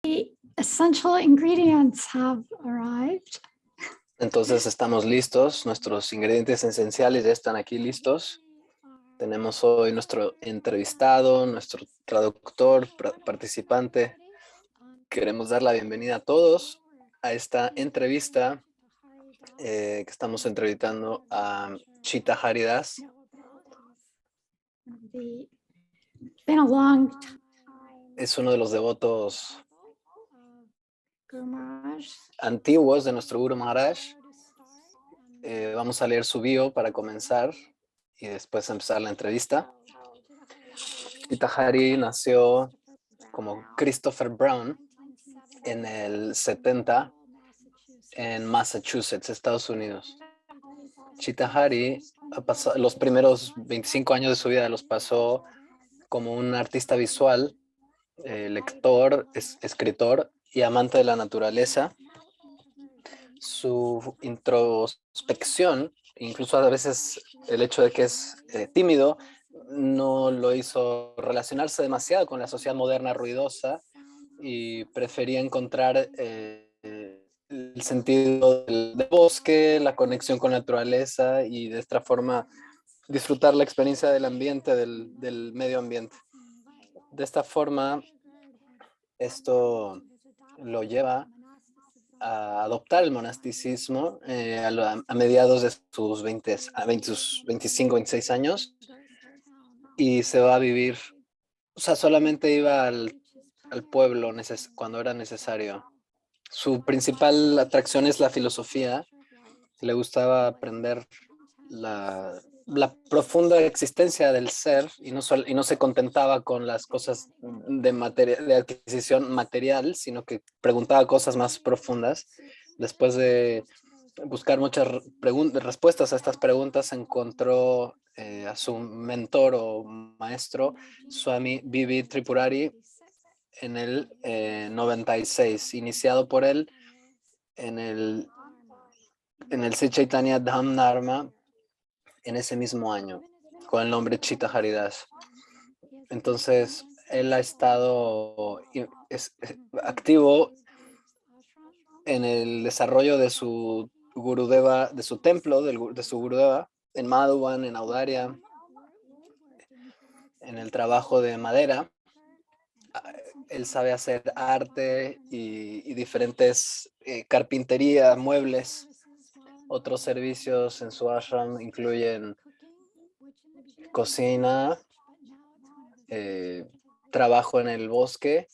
The essential ingredients have arrived. Entonces estamos listos, nuestros ingredientes esenciales ya están aquí listos. Tenemos hoy nuestro entrevistado, nuestro traductor, participante. Queremos dar la bienvenida a todos a esta entrevista que estamos entrevistando a Chita Haridas. Es uno de los devotos antiguos de nuestro Guru Maharaj. Vamos a leer su bio para comenzar y después empezar la entrevista. Chita Hari nació como Christopher Brown en el 70 en Massachusetts, Estados Unidos. Chita Hari los primeros 25 años de su vida los pasó como un artista visual, lector, escritor y amante de la naturaleza. Su introspección, incluso a veces el hecho de que es tímido, no lo hizo relacionarse demasiado con la sociedad moderna ruidosa y prefería encontrar el sentido del bosque, la conexión con la naturaleza y de esta forma disfrutar la experiencia del ambiente, del medio ambiente. De esta forma, esto lo lleva a adoptar el monasticismo a mediados de sus 25, 26 años y se va a vivir, o sea, solamente iba al pueblo cuando era necesario. Su principal atracción es la filosofía. Le gustaba aprender la profunda existencia del ser y no se contentaba con las cosas de adquisición material, sino que preguntaba cosas más profundas. Después de buscar muchas respuestas a estas preguntas, encontró a su mentor o maestro, Swami Vivi Tripurari, en el 96, iniciado por él en el Sri Chaitanya Dham Dharma en ese mismo año, con el nombre Chita Haridas. Entonces, él ha estado activo en el desarrollo de su Gurudeva, de su templo, de su Gurudeva, en Madhuban, en Audaria, en el trabajo de madera. Él sabe hacer arte y diferentes carpintería, muebles. Otros servicios en su ashram incluyen cocina, trabajo en el bosque,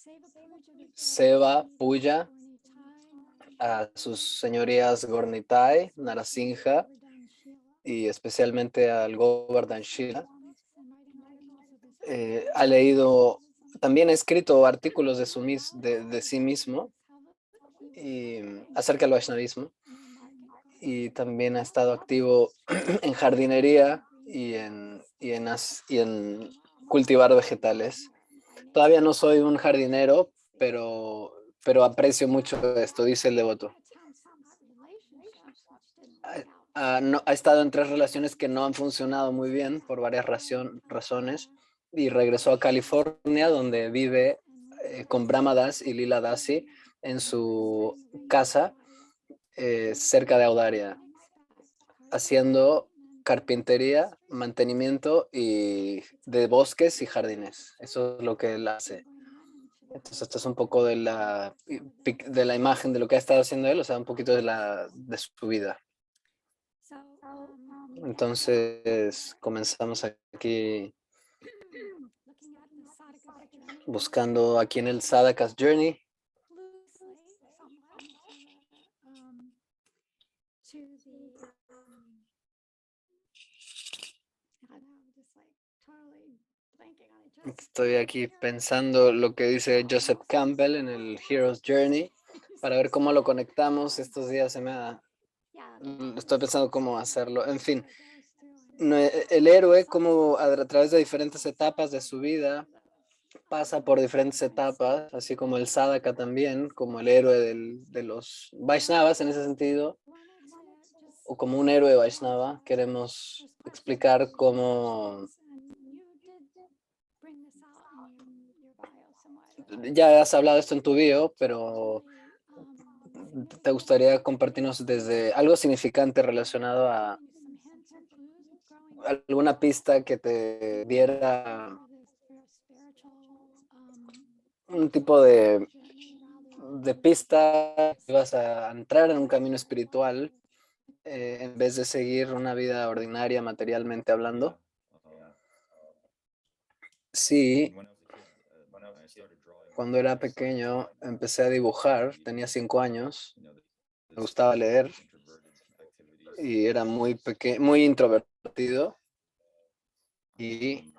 seva, puya, a sus señorías Gornitai, Narasimha y especialmente al Govardhan Shila. Ha leído, también ha escrito artículos de sí mismo y acerca del Vaishnavismo, y también ha estado activo en jardinería y en cultivar vegetales. Todavía no soy un jardinero, pero aprecio mucho esto, dice el devoto. Ha estado en 3 relaciones que no han funcionado muy bien por varias razones y regresó a California, donde vive con Brahmadas y Lila Dasi en su casa cerca de Audaria, haciendo carpintería, mantenimiento y de bosques y jardines. Eso es lo que él hace. Entonces, esto es un poco de la imagen de lo que ha estado haciendo él, o sea, un poquito de su vida. Entonces, comenzamos aquí buscando aquí en el Sadhaka's Journey. Estoy aquí pensando lo que dice Joseph Campbell en el Hero's Journey para ver cómo lo conectamos. Estos días estoy pensando cómo hacerlo. En fin, el héroe, como a través de diferentes etapas de su vida, pasa por diferentes etapas, así como el sadhaka también, como el héroe de los Vaishnavas en ese sentido, o como un héroe Vaishnava. Queremos explicar cómo ya has hablado esto en tu bio, pero ¿te gustaría compartirnos desde algo significante relacionado a alguna pista que te diera un tipo de pista que vas a entrar en un camino espiritual en vez de seguir una vida ordinaria materialmente hablando? Sí, cuando era pequeño empecé a dibujar, tenía 5 años, me gustaba leer y era muy introvertido y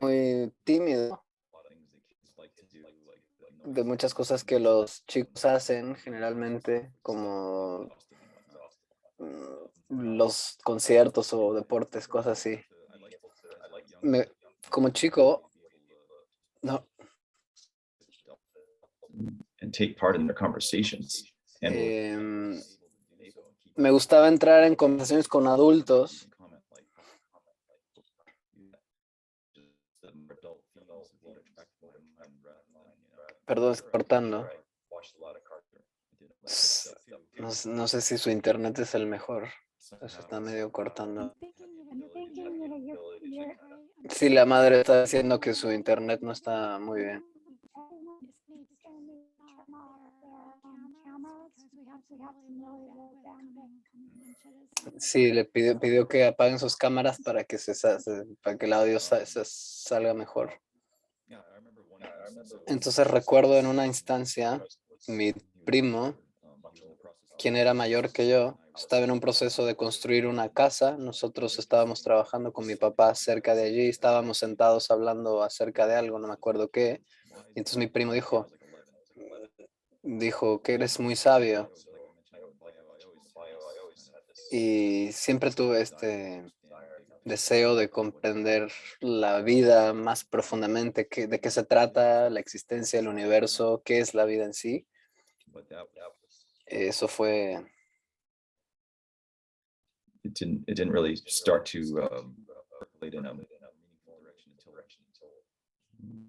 muy tímido de muchas cosas que los chicos hacen generalmente, como los conciertos o deportes, cosas así. Me- Como chico, no, and take part in their conversations. em, me gustaba entrar en conversaciones con adultos. Perdón, es cortando. No sé si su internet es el mejor. Eso está medio cortando. Sí, la madre está diciendo que su internet no está muy bien. Sí, le pidió que apaguen sus cámaras para que para que el audio se salga mejor. Entonces recuerdo en una instancia, mi primo, quien era mayor que yo, estaba en un proceso de construir una casa. Nosotros estábamos trabajando con mi papá cerca de allí, estábamos sentados hablando acerca de algo, no me acuerdo qué. Y entonces mi primo dijo que eres muy sabio. Y siempre tuve este deseo de comprender la vida más profundamente, de qué se trata, la existencia del universo, qué es la vida en sí. Eso fue... It didn't really start to percolate in a meaningful direction until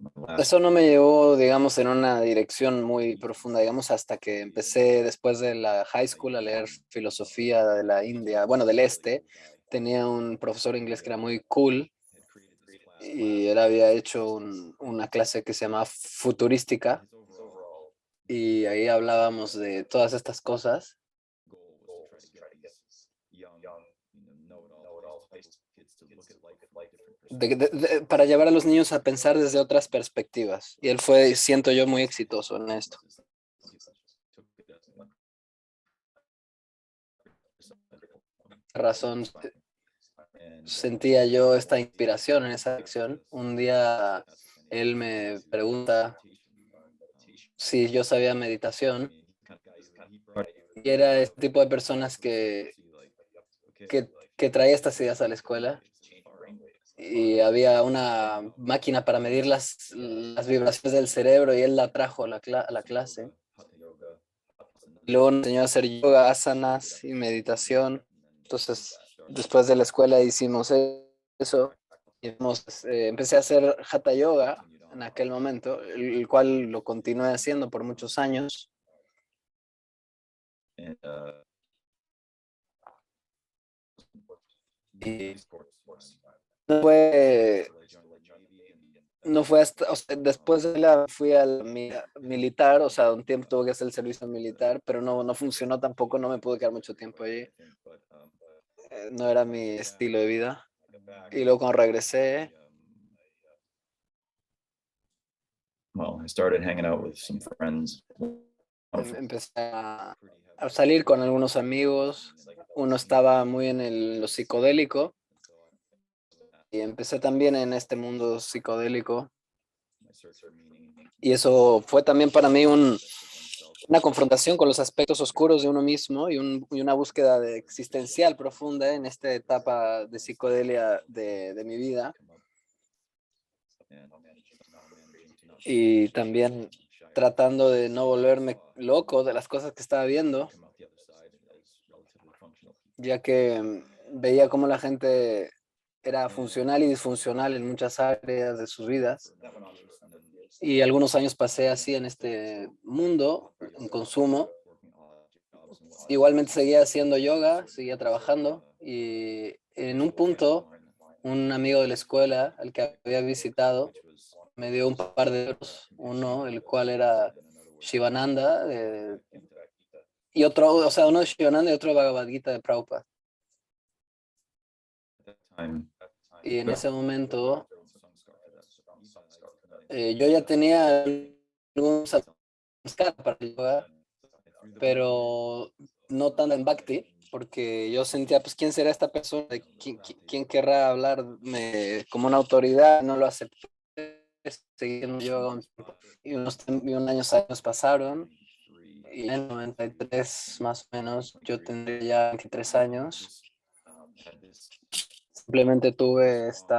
my last. Eso no me llevó, digamos, en una dirección muy profunda, digamos, hasta que empecé después de la high school a leer filosofía de la India, bueno, del este. Tenía un profesor inglés que era muy cool y él había hecho una clase que se llamaba futurística y ahí hablábamos de todas estas cosas. Para llevar a los niños a pensar desde otras perspectivas. Y él fue, siento yo, muy exitoso en esto. Razón, sentía yo esta inspiración en esa acción. Un día él me pregunta si yo sabía meditación y era este tipo de personas que traía estas ideas a la escuela y había una máquina para medir las vibraciones del cerebro y él la trajo a la clase. Y luego nos enseñó a hacer yoga, asanas y meditación. Entonces, después de la escuela hicimos eso. Y empecé a hacer hatha yoga en aquel momento, el cual lo continué haciendo por muchos años. And, Y no fue, no fue hasta, o sea, después de fui al militar, o sea, un tiempo tuve que hacer el servicio militar, pero no funcionó tampoco, no me pude quedar mucho tiempo allí. No era mi estilo de vida. Y luego cuando regresé, well, I started hanging out with some friends. empecé a salir con algunos amigos. Uno estaba muy en lo psicodélico y empecé también en este mundo psicodélico. Y eso fue también para mí una confrontación con los aspectos oscuros de uno mismo y una búsqueda existencial profunda en esta etapa de psicodelia de mi vida. Y también tratando de no volverme loco de las cosas que estaba viendo, ya que veía cómo la gente era funcional y disfuncional en muchas áreas de sus vidas. Y algunos años pasé así en este mundo, en consumo. Igualmente seguía haciendo yoga, seguía trabajando y en un punto un amigo de la escuela al que había visitado me dio un par de libros, uno el cual era Shivananda y otro, o sea, uno de Shivananda y otro de Bhagavad Gita de Prabhupada. Y en ese momento yo ya tenía algunos samskaras para el yoga, pero no tan en Bhakti, porque yo sentía, pues, ¿quién será esta persona? ¿Quién querrá hablarme como una autoridad? No lo acepté, seguí en yoga un tiempo, y unos años pasaron, y en el 93 más o menos, yo tendría ya 23 años, simplemente tuve este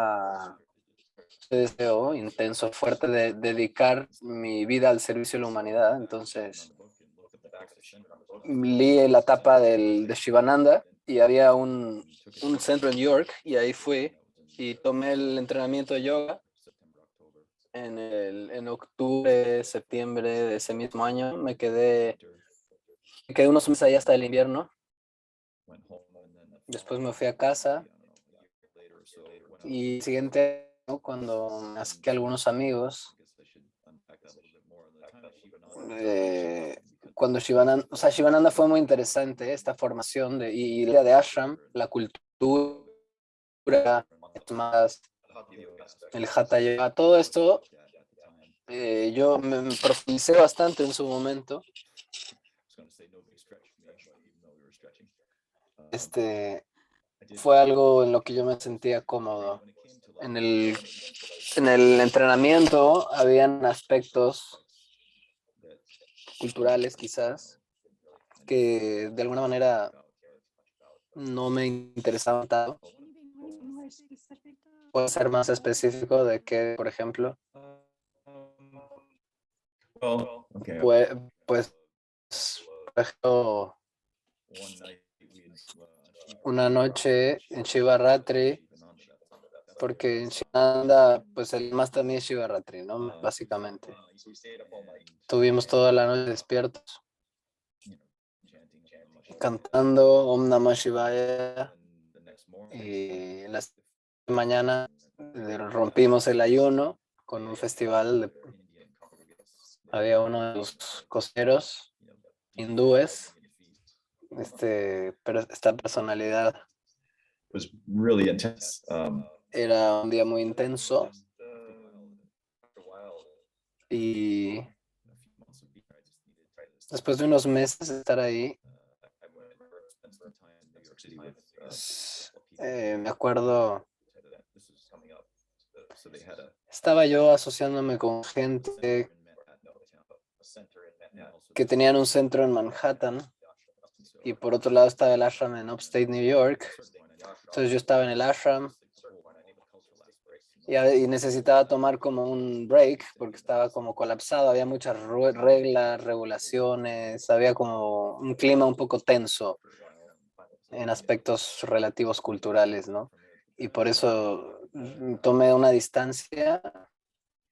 deseo intenso, fuerte de dedicar mi vida al servicio de la humanidad. Entonces leí la etapa de Shivananda y había un centro en York y ahí fui y tomé el entrenamiento de yoga en octubre, septiembre de ese mismo año. Me quedé unos meses ahí hasta el invierno. Después me fui a casa y el siguiente año, cuando me acerqué a algunos amigos, cuando Shivananda, o sea, Shivananda fue muy interesante, esta formación y la idea de ashram, la cultura, es más, el hatha yoga, todo esto, yo me profundicé bastante en su momento. Fue algo en lo que yo me sentía cómodo. En el entrenamiento habían aspectos culturales quizás que de alguna manera no me interesaban tanto. ¿Puedo ser más específico de que, por ejemplo? Pues, por ejemplo, una noche en Shivaratri, porque en Shivananda, pues el más también es Shivaratri, ¿no? Básicamente. Tuvimos toda la noche despiertos, cantando Om Namah Shivaya, y en la mañana rompimos el ayuno con un festival. Había uno de los costeros hindúes, pero esta personalidad was really intense. era un día muy intenso y después de unos meses de estar ahí, me acuerdo, estaba yo asociándome con gente que tenían un centro en Manhattan y por otro lado estaba el ashram en Upstate New York. Entonces yo estaba en el ashram y necesitaba tomar como un break porque estaba como colapsado, había muchas reglas, regulaciones, había como un clima un poco tenso en aspectos relativos culturales, ¿no? Y por eso tomé una distancia.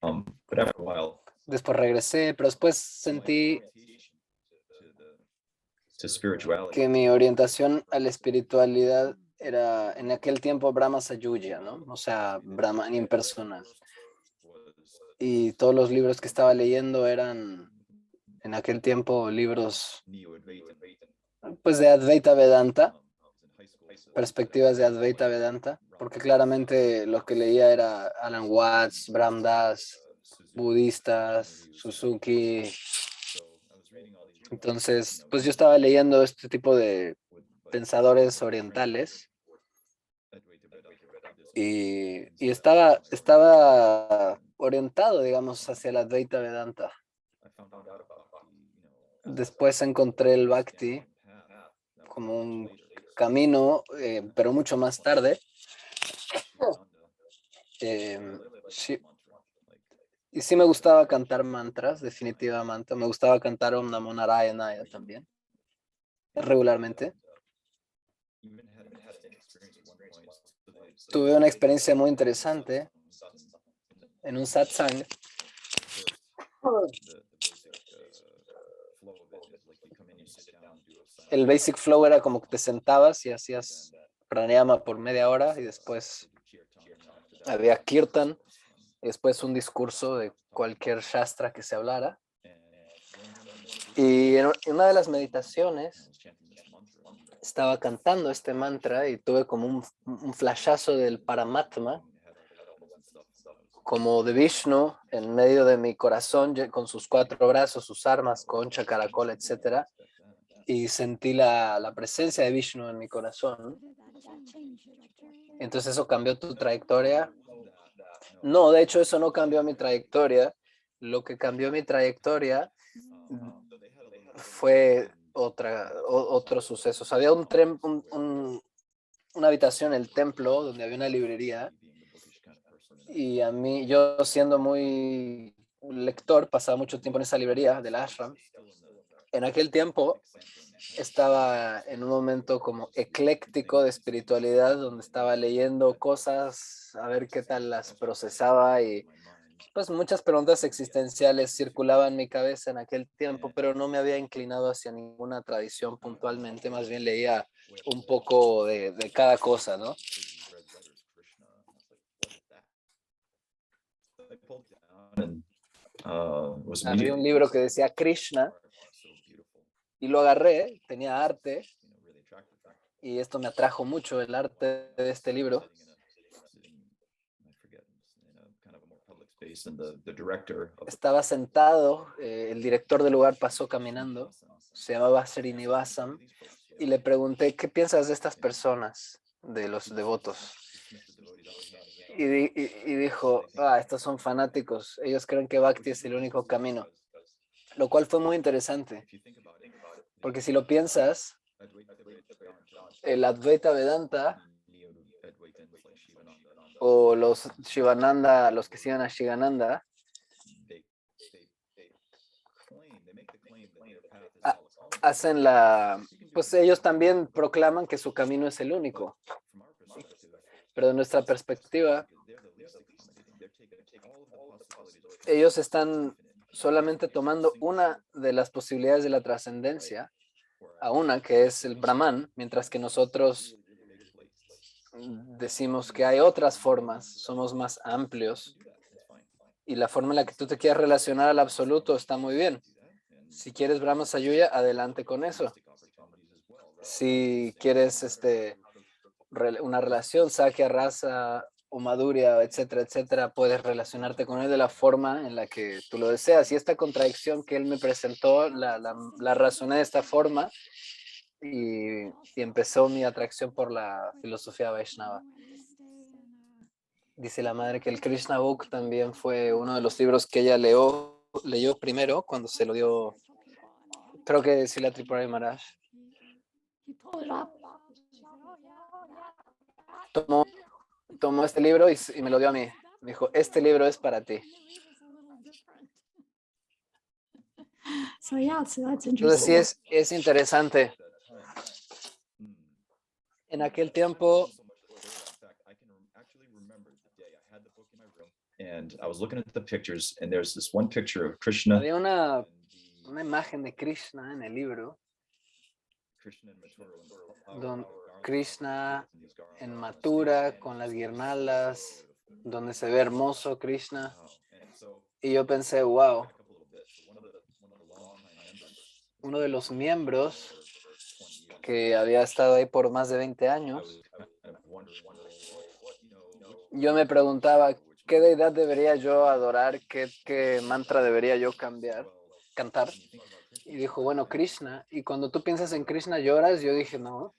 But after a while, Después regresé, pero después sentí to spirituality, que mi orientación a la espiritualidad era en aquel tiempo Brahma Sayuja, ¿no? O sea, Brahman impersonal. Y todos los libros que estaba leyendo eran en aquel tiempo libros pues de Advaita Vedanta, perspectivas de Advaita Vedanta, porque claramente lo que leía era Alan Watts, Brahm Das, budistas, Suzuki. Entonces, pues yo estaba leyendo este tipo de pensadores orientales y estaba orientado, digamos, hacia la Advaita Vedanta. Después encontré el Bhakti como un camino, pero mucho más tarde. Sí. Y sí me gustaba cantar mantras, definitivamente. Me gustaba cantar Om Namo Narayanaya también, regularmente. tuve una experiencia muy interesante en un satsang. El basic flow era como que te sentabas y hacías pranayama por media hora y después había kirtan y después un discurso de cualquier shastra que se hablara. Y en una de las meditaciones estaba cantando este mantra y tuve como un flashazo del Paramatma, como de Vishnu en medio de mi corazón con sus 4 brazos, sus armas, concha, caracol, etc. Y sentí la presencia de Vishnu en mi corazón. Entonces eso cambió tu trayectoria. No, de hecho eso no cambió mi trayectoria. Lo que cambió mi trayectoria fue otro suceso. O sea, había una habitación en el templo donde había una librería y a mí, yo siendo muy lector, pasaba mucho tiempo en esa librería del ashram. En aquel tiempo estaba en un momento como ecléctico de espiritualidad, donde estaba leyendo cosas, a ver qué tal las procesaba y pues muchas preguntas existenciales circulaban en mi cabeza en aquel tiempo, pero no me había inclinado hacia ninguna tradición puntualmente, más bien leía un poco de cada cosa, ¿no? Había un libro que decía Krishna y lo agarré, tenía arte y esto me atrajo mucho, el arte de este libro. Estaba sentado, el director del lugar pasó caminando, se llamaba Srinivasam, y le pregunté, ¿qué piensas de estas personas, de los devotos? Y dijo, estos son fanáticos, ellos creen que Bhakti es el único camino, lo cual fue muy interesante, porque si lo piensas, el Advaita Vedanta o los Shivananda, los que siguen a Shivananda, hacen pues ellos también proclaman que su camino es el único. Pero de nuestra perspectiva, ellos están solamente tomando una de las posibilidades de la trascendencia, a una que es el Brahman, mientras que nosotros decimos que hay otras formas, somos más amplios, y la forma en la que tú te quieras relacionar al absoluto está muy bien. Si quieres Brahma Sayuya, adelante con eso. Si quieres una relación, Sakya, Rasa o Madhurya, etcétera, etcétera, puedes relacionarte con él de la forma en la que tú lo deseas. Y esta contradicción que él me presentó, la razoné de esta forma y empezó mi atracción por la filosofía Vaishnava. Dice la madre que el Krishna Book también fue uno de los libros que ella leyó primero cuando se lo dio, creo que Srila Tripurari Maharaj. Tomó este libro y me lo dio a mí. Me dijo, este libro es para ti. Entonces sí es interesante. En aquel tiempo, and I was looking at the pictures, and there's this one picture of Krishna. Había una imagen de Krishna en el libro, don Krishna en Mathura con las guirnaldas, donde se ve hermoso Krishna. Y yo pensé, wow, uno de los miembros que había estado ahí por más de 20 años, yo me preguntaba, ¿qué deidad debería yo adorar? ¿Qué mantra debería yo cantar? Y dijo, bueno, Krishna. Y cuando tú piensas en Krishna, lloras. Yo dije, no.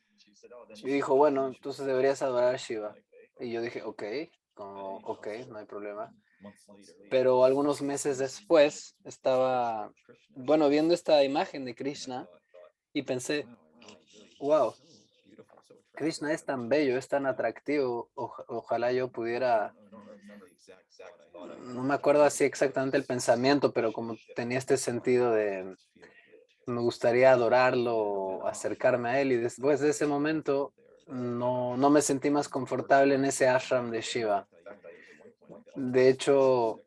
Y dijo, bueno, entonces deberías adorar a Shiva. Y yo dije, ok, no hay problema. Pero algunos meses después estaba, viendo esta imagen de Krishna y pensé, wow, Krishna es tan bello, es tan atractivo. Ojalá yo pudiera, no me acuerdo así exactamente el pensamiento, pero como tenía este sentido de, me gustaría adorarlo, acercarme a él. Y después de ese momento no me sentí más confortable en ese ashram de Shiva. De hecho,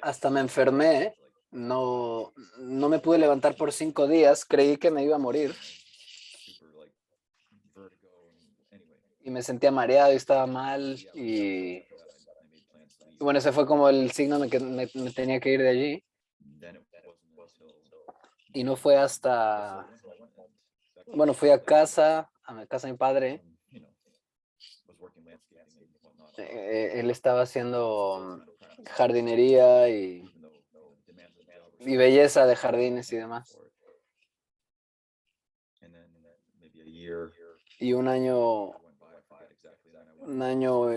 hasta me enfermé, no me pude levantar por 5 días, creí que me iba a morir y me sentía mareado y estaba mal y bueno, ese fue como el signo de que me tenía que ir de allí y no fue hasta, bueno, fui a casa de mi padre, él estaba haciendo jardinería y belleza de jardines y demás. Y un año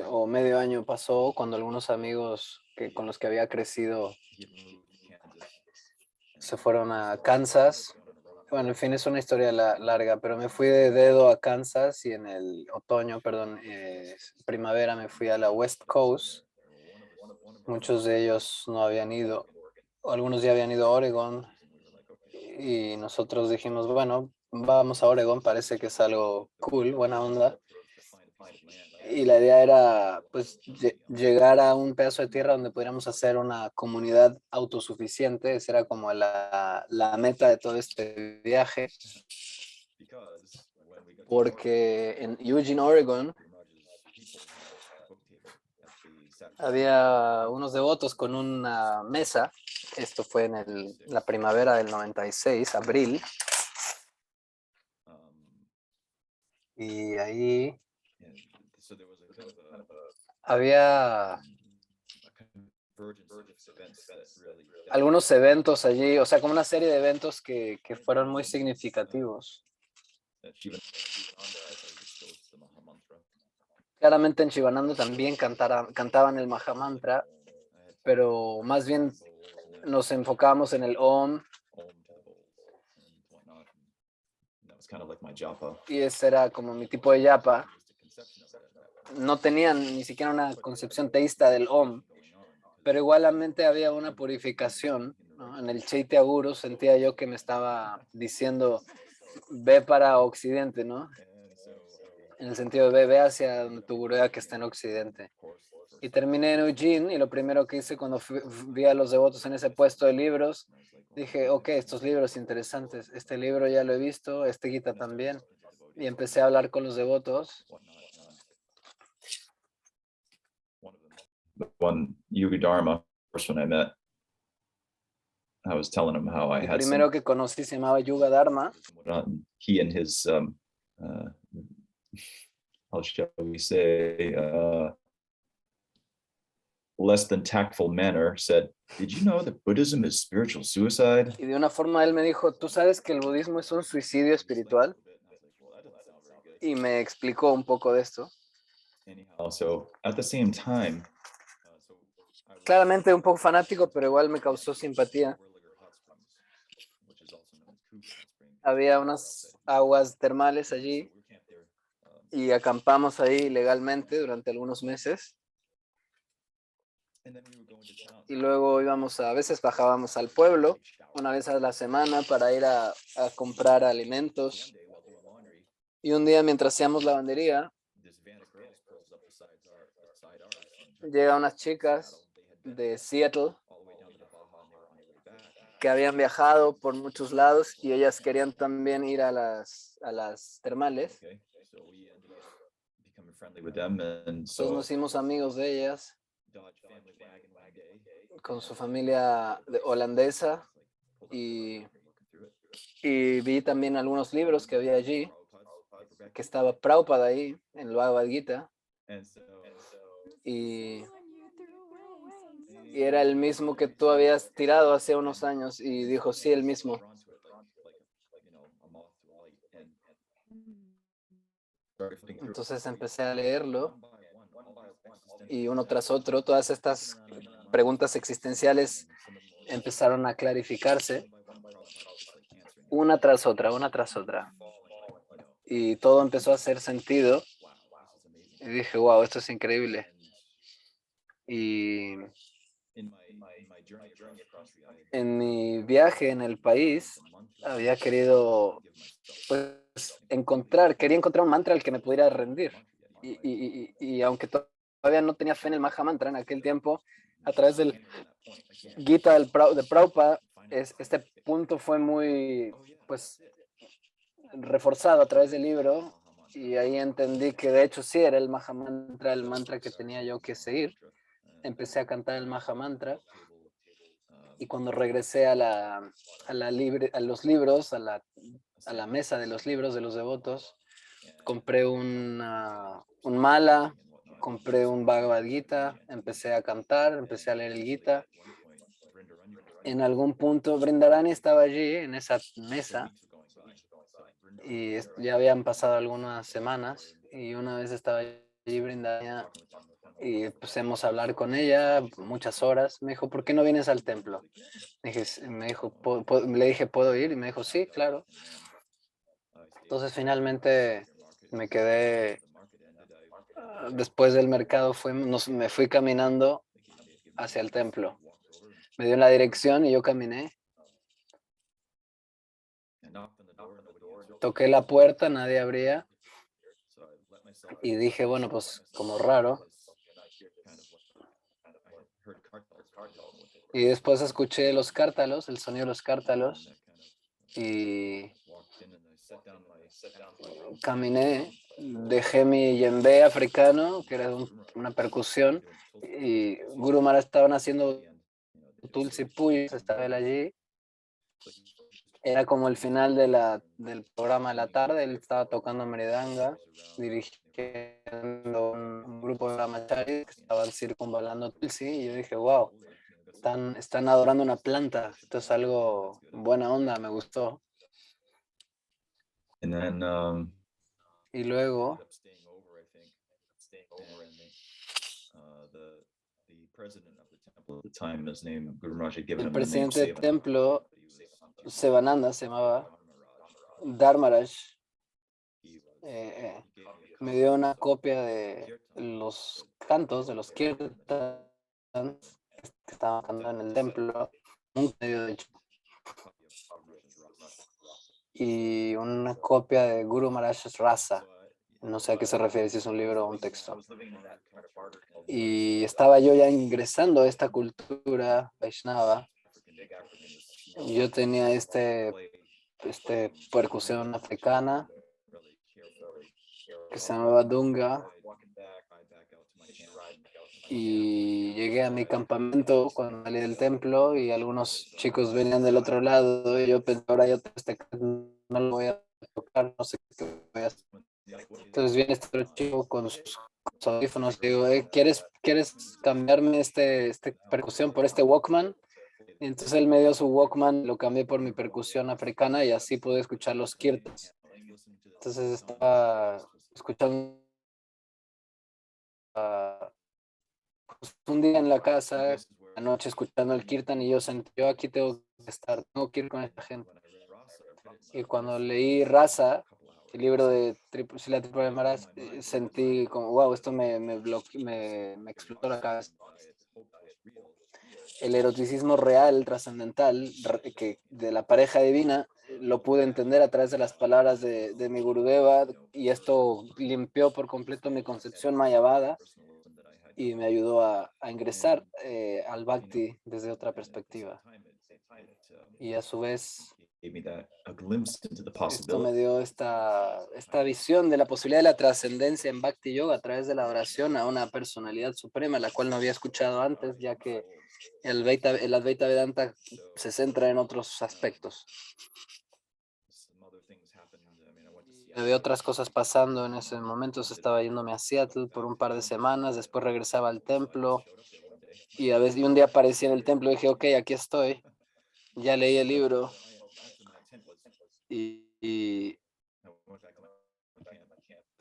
o medio año pasó cuando algunos amigos con los que había crecido se fueron a Kansas. Bueno, en fin, es una historia larga, pero me fui de dedo a Kansas y en el otoño, perdón, primavera me fui a la West Coast. Muchos de ellos no habían ido, o algunos ya habían ido a Oregon y nosotros dijimos, bueno, vamos a Oregon, parece que es algo cool, buena onda. Y la idea era pues llegar a un pedazo de tierra donde pudiéramos hacer una comunidad autosuficiente. Esa era como la meta de todo este viaje. Porque en Eugene, Oregon, había unos devotos con una mesa. Esto fue en la primavera del 96, abril. Y ahí había algunos eventos allí, o sea, como una serie de eventos que fueron muy significativos. Claramente en Shivananda también cantaban el Mahamantra, pero más bien nos enfocábamos en el Om. Y ese era como mi tipo de yapa. No tenían ni siquiera una concepción teísta del Om, pero igualmente había una purificación, ¿no? En el Chaitya Guru sentía yo que me estaba diciendo, ve para Occidente, ¿no? En el sentido de ve hacia donde tu gurú que está en Occidente. Y terminé en Eugene y lo primero que hice cuando vi a los devotos en ese puesto de libros, dije, ok, estos libros interesantes, este libro ya lo he visto, este Gita también. Y empecé a hablar con los devotos. One Yuga Dharma, first when I met, I was telling him how I El had primero some, que conocí se llamaba Yuga Dharma. he and his, how shall we say, less than tactful manner said, did you know that Buddhism is spiritual suicide? Y de una forma él me dijo, ¿tú sabes que el budismo es un suicidio espiritual? Y me explicó un poco de esto. Anyhow, so at the same time, Claramente un poco fanático, pero igual me causó simpatía. Había unas aguas termales allí y acampamos ahí legalmente durante algunos meses. Y luego a veces bajábamos al pueblo una vez a la semana para ir a comprar alimentos. Y un día mientras hacíamos lavandería, llegan unas chicas de Seattle que habían viajado por muchos lados y ellas querían también ir a las termales. Entonces nos hicimos amigos de ellas con su familia holandesa y vi también algunos libros que había allí, que estaba Prabhupada ahí en el Bhagavad Gita y era el mismo que tú habías tirado hace unos años y dijo, sí, el mismo. Entonces empecé a leerlo y uno tras otro, todas estas preguntas existenciales empezaron a clarificarse una tras otra, una tras otra. Y todo empezó a hacer sentido. Y dije, wow, esto es increíble. Y En mi viaje en el país, había querido, pues, quería encontrar un mantra al que me pudiera rendir. Y aunque todavía no tenía fe en el Maha Mantra en aquel tiempo, a través del Gita de Prabhupada, este punto fue muy, pues, reforzado a través del libro, y ahí entendí que de hecho sí era el Maha Mantra, el mantra que tenía yo que seguir. Empecé a cantar el Maha Mantra, y cuando regresé a los libros, a la mesa de los libros de los devotos, compré un mala, compré un Bhagavad Gita, empecé a cantar, empecé a leer el Gita. En algún punto Brindarani estaba allí en esa mesa, y ya habían pasado algunas semanas, y una vez estaba allí Brindarani y empecemos a hablar con ella muchas horas. Me dijo, ¿por qué no vienes al templo? Me dijo, le dije, ¿puedo ir? Y me dijo, sí, claro. Entonces finalmente me quedé, después del mercado me fui caminando hacia el templo. Me dio la dirección y yo caminé. Toqué la puerta, nadie abría, y dije, bueno, pues como raro. Y después escuché los cártalos, el sonido de los cártalos, y caminé, dejé mi yembe africano, que era una percusión, y Guru Maharaj estaban haciendo Tulsi Puja, estaba él allí. Era como el final del programa de la tarde, él estaba tocando meridanga, dirigiendo un grupo de brahmacharis que estaban circunvalando Tulsi, y yo dije, wow, están adorando una planta, esto es algo buena onda, me gustó. And then Y luego the president of the temple at the time, his name, Guru Maharaj had given el him the name presidente del Sevananda, templo, but he was Sevananda se llamaba, Dharmaraj, me dio una copia de los cantos, de los kirtans que estaban cantando en el templo, un medio de hecho, y una copia de Guru Maharaj Rasa. No sé a qué se refiere, si es un libro o un texto. Y estaba yo ya ingresando a esta cultura Vaishnava. Yo tenía este percusión africana que se llamaba Dunga, y llegué a mi campamento cuando salí del templo, y algunos chicos venían del otro lado, y yo pensé, ahora yo no lo voy a tocar, no sé qué voy a hacer. Entonces viene este otro chico con sus audífonos, y digo, ¿quieres cambiarme este percusión por este Walkman? Y entonces él me dio su Walkman, lo cambié por mi percusión africana, y así pude escuchar los kirtans. Entonces estaba escuchando un día en la casa, la noche escuchando el kirtan, y yo sentí, yo aquí tengo que estar, tengo que ir con esta gente. Y cuando leí Rasa, el libro de Srila Tripura Maharaj, sentí como, wow, esto me explotó la cabeza. El eroticismo real, trascendental, que de la pareja divina, lo pude entender a través de las palabras de mi Gurudeva, y esto limpió por completo mi concepción mayavada y me ayudó a ingresar al Bhakti desde otra perspectiva. Y a su vez, esto me dio esta visión de la posibilidad de la trascendencia en Bhakti Yoga a través de la adoración a una personalidad suprema, la cual no había escuchado antes, ya que el Advaita Vedanta se centra en otros aspectos. Había otras cosas pasando en ese momento. Estaba yéndome a Seattle por un par de semanas, después regresaba al templo, y un día aparecí en el templo y dije, ok, aquí estoy, ya leí el libro, y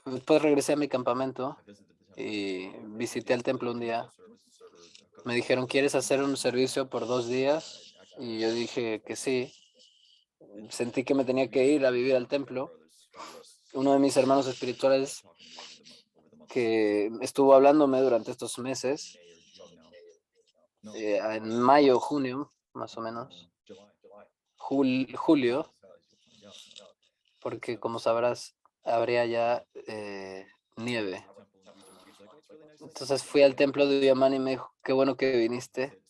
después regresé a mi campamento y visité el templo un día. Me dijeron, ¿quieres hacer un servicio por 2 días? Y yo dije que sí. Sentí que me tenía que ir a vivir al templo. Uno de mis hermanos espirituales, que estuvo hablándome durante estos meses, en mayo, junio, más o menos, julio, porque como sabrás, habría ya nieve. Entonces fui al templo de Uyamán y me dijo, qué bueno que viniste,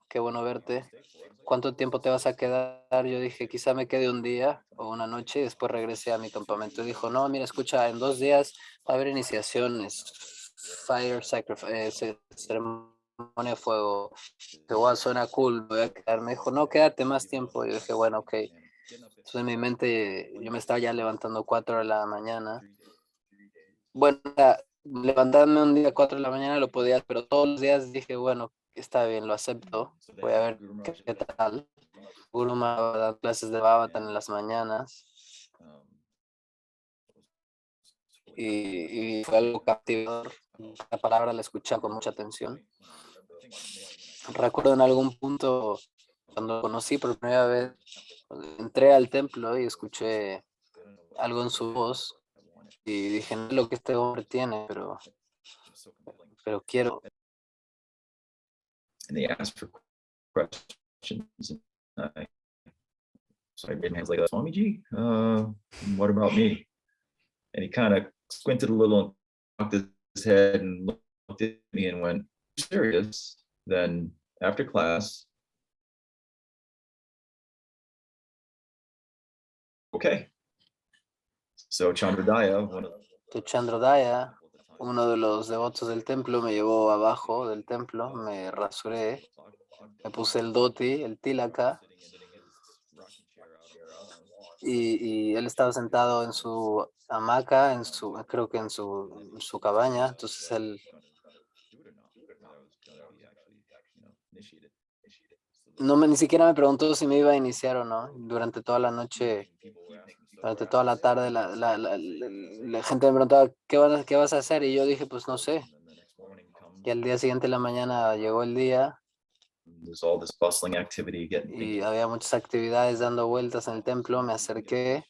qué bueno verte. ¿Cuánto tiempo te vas a quedar? Yo dije, quizá me quede un día o una noche y después regresé a mi campamento. Y dijo, no, mira, escucha, en 2 días va a haber iniciaciones, fire sacrifice, ceremonia de fuego. Igual suena cool, voy a quedar. Me dijo, no, quédate más tiempo. Y yo dije, bueno, ok. Entonces en mi mente yo me estaba ya levantando 4 de la mañana. Bueno, levantarme un día a 4 de la mañana lo podía, pero todos los días dije, bueno, está bien, lo acepto. Voy a ver qué tal. Guru me va a dar clases de Bhavatan en las mañanas y fue algo captivador. La palabra la escuché con mucha atención. Recuerdo en algún punto, cuando lo conocí por primera vez, entré al templo y escuché algo en su voz y dije, no es lo que este hombre tiene, pero quiero. And they asked for questions. And so I raised my hands like, Swamiji, what about me? And he kind of squinted a little and cocked his head and looked at me and went, serious? Then after class, okay. So Chandrodaya, one of Chandrodaya, uno de los devotos del templo, me llevó abajo del templo, me rasuré, me puse el dhoti, el tilaka, y él estaba sentado en su hamaca, creo que en su cabaña, entonces él ni siquiera me preguntó si me iba a iniciar o no. Durante toda la noche, durante toda la tarde, la gente me preguntaba, ¿qué vas a hacer? Y yo dije, pues no sé. Y al día siguiente, en la mañana, llegó el día there's all this bustling activity y había muchas actividades dando vueltas en el templo. Me acerqué,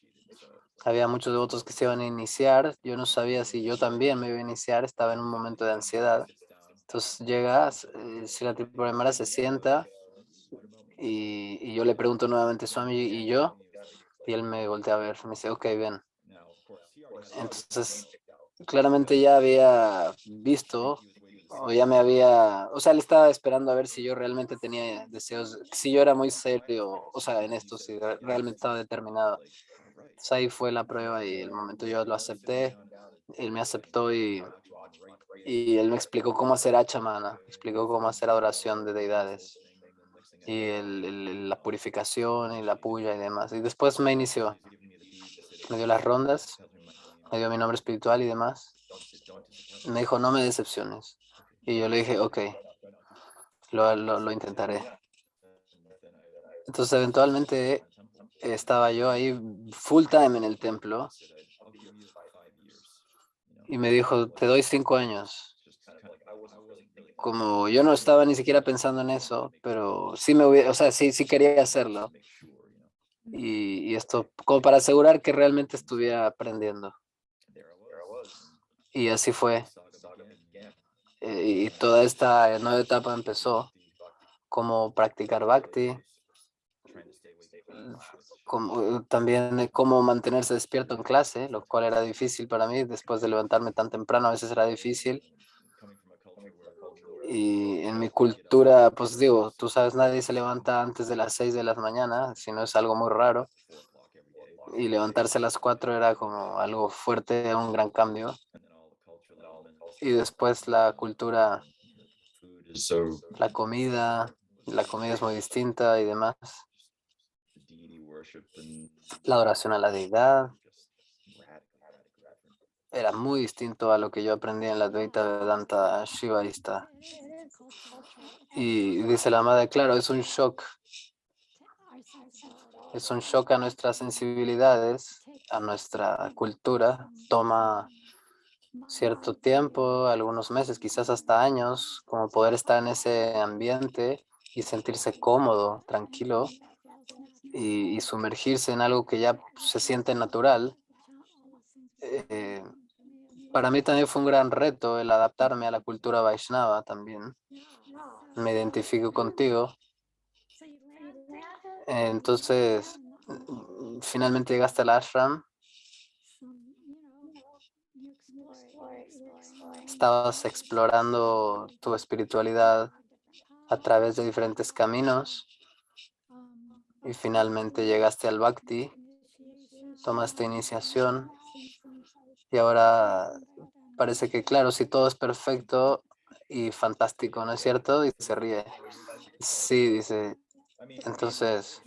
había muchos devotos que se iban a iniciar. Yo no sabía si yo también me iba a iniciar, estaba en un momento de ansiedad. Entonces llega, si la Tripuramara se sienta y yo le pregunto nuevamente, Swami, ¿y yo? Y él me voltea a ver, me dice, ok, ven. Entonces, claramente ya había visto, o ya me había, o sea, él estaba esperando a ver si yo realmente tenía deseos, si yo era muy serio, o sea, en esto, si realmente estaba determinado. Entonces ahí fue la prueba y el momento yo lo acepté, él me aceptó y él me explicó cómo hacer achamana, me explicó cómo hacer adoración de deidades y la purificación y la puya y demás. Y después me inició, me dio las rondas, me dio mi nombre espiritual y demás. Me dijo, no me decepciones. Y yo le dije, ok, lo intentaré. Entonces eventualmente estaba yo ahí full time en el templo y me dijo, te doy 5 años. Como yo no estaba ni siquiera pensando en eso, pero sí me hubiera, o sea, sí quería hacerlo. Y esto como para asegurar que realmente estuviera aprendiendo. Y así fue. Y toda esta nueva etapa empezó, como practicar bhakti, como, también cómo mantenerse despierto en clase, lo cual era difícil para mí, después de levantarme tan temprano, a veces era difícil. Y en mi cultura, pues digo, tú sabes, nadie se levanta antes de las 6 de la mañana, si no es algo muy raro. Y levantarse a las 4 era como algo fuerte, un gran cambio. Y después la cultura, so la comida es muy distinta y demás. La adoración a la deidad era muy distinto a lo que yo aprendí en la Advaita Vedanta Shivaísta. Y dice la madre, claro, es un shock. Es un shock a nuestras sensibilidades, a nuestra cultura. Toma cierto tiempo, algunos meses, quizás hasta años, como poder estar en ese ambiente y sentirse cómodo, tranquilo y sumergirse en algo que ya se siente natural. Para mí también fue un gran reto el adaptarme a la cultura Vaishnava también. me identifico contigo. Entonces, finalmente llegaste al ashram, estabas explorando tu espiritualidad a través de diferentes caminos y finalmente llegaste al bhakti, tomaste iniciación y ahora parece que, claro, si todo es perfecto y fantástico, ¿no es cierto? Y se ríe. Sí, dice. Entonces,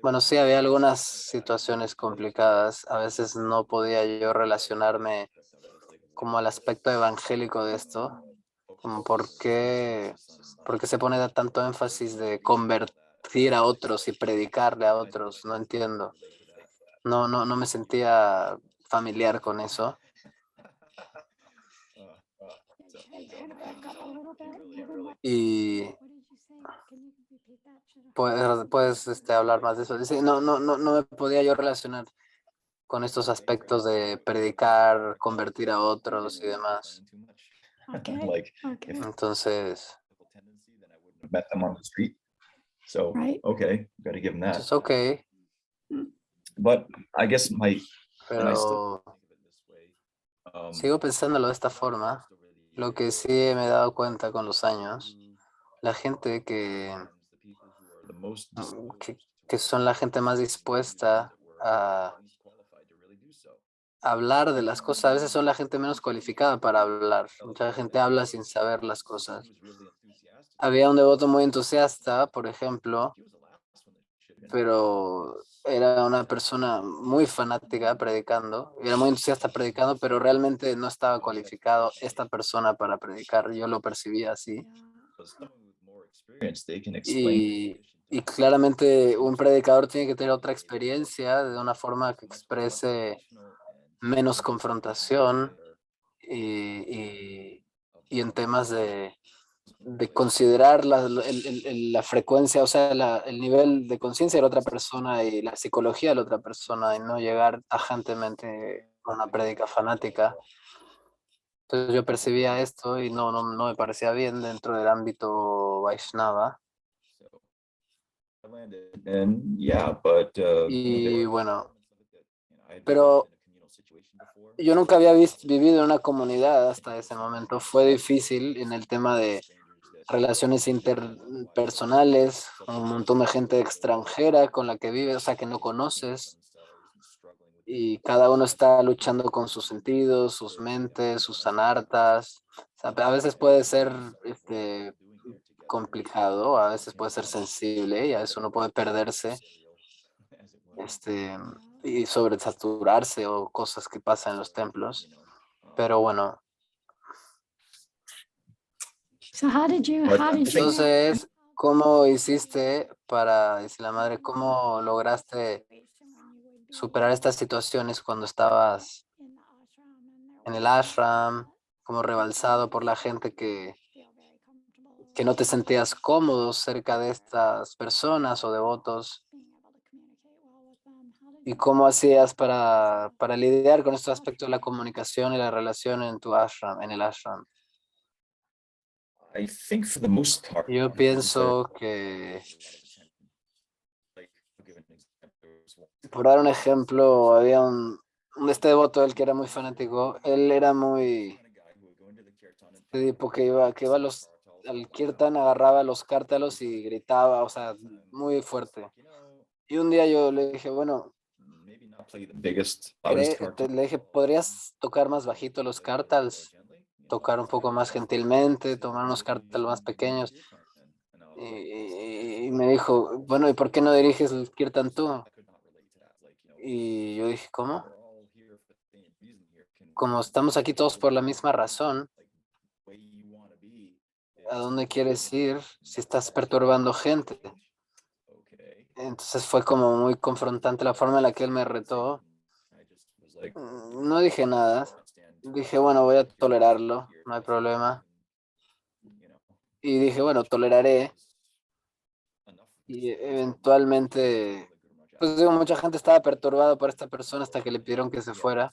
bueno, sí, había algunas situaciones complicadas. A veces no podía yo relacionarme como al aspecto evangélico de esto, como por qué se pone tanto énfasis de convertir a otros y predicarle a otros. No entiendo. No me sentía familiar con eso. Y puedes hablar más de eso. Dice, no me podía yo relacionar con estos aspectos de predicar, convertir a otros y demás. Okay. Like, Okay. if Entonces, I met them on the street. So, Right. okay, got to give them that. es ok, But I guess and I still pero sigo pensándolo de esta forma. Lo que sí me he dado cuenta con los años, la gente the most que son la gente más dispuesta a hablar de las cosas, a veces son la gente menos cualificada para hablar. Mucha gente habla sin saber las cosas. Había un devoto muy entusiasta, por ejemplo, pero era una persona muy fanática predicando, era muy entusiasta predicando, pero realmente no estaba cualificado esta persona para predicar. Yo lo percibía así. experience, they can explain. Y claramente un predicador tiene que tener otra experiencia de una forma que exprese menos confrontación y en temas de considerar la frecuencia, o sea, el nivel de conciencia de la otra persona y la psicología de la otra persona y no llegar tajantemente con una prédica fanática. Entonces yo percibía esto y no me parecía bien dentro del ámbito Vaishnava. And yeah, but Y bueno, pero yo nunca había vivido en una comunidad hasta ese momento. Fue difícil en el tema de relaciones interpersonales, un montón de gente extranjera con la que vives, o sea, que no conoces, y cada uno está luchando con sus sentidos, sus mentes, sus anartas. O sea, a veces puede ser complicado, a veces puede ser sensible y a veces uno puede perderse y sobresaturarse o cosas que pasan en los templos. Pero bueno, So how did you entonces, ¿cómo hiciste para, dice la madre, cómo lograste superar estas situaciones cuando estabas en el ashram, como rebalsado por la gente que no te sentías cómodo cerca de estas personas o devotos? ¿Y cómo hacías para lidiar con estos aspectos de la comunicación y la relación en tu ashram, en el ashram? I think for the most part, Yo pienso que, por dar un ejemplo, había este devoto, él que era muy fanático, él era muy tipo que iba al kirtan, agarraba los cártalos y gritaba, o sea, muy fuerte. Y un día yo le dije, bueno, play the biggest, loudest le dije, ¿podrías tocar más bajito los cártals? Tocar un poco más gentilmente, tomar unos cártalos más pequeños. Y me dijo, bueno, ¿y por qué no diriges el kirtan tú? Y yo dije, ¿cómo? Como estamos aquí todos por la misma razón, ¿a dónde quieres ir si estás perturbando gente? Entonces fue como muy confrontante la forma en la que él me retó. No dije nada. Dije, bueno, voy a tolerarlo, no hay problema. Y dije, bueno, toleraré. Y eventualmente, pues digo, mucha gente estaba perturbada por esta persona hasta que le pidieron que se fuera.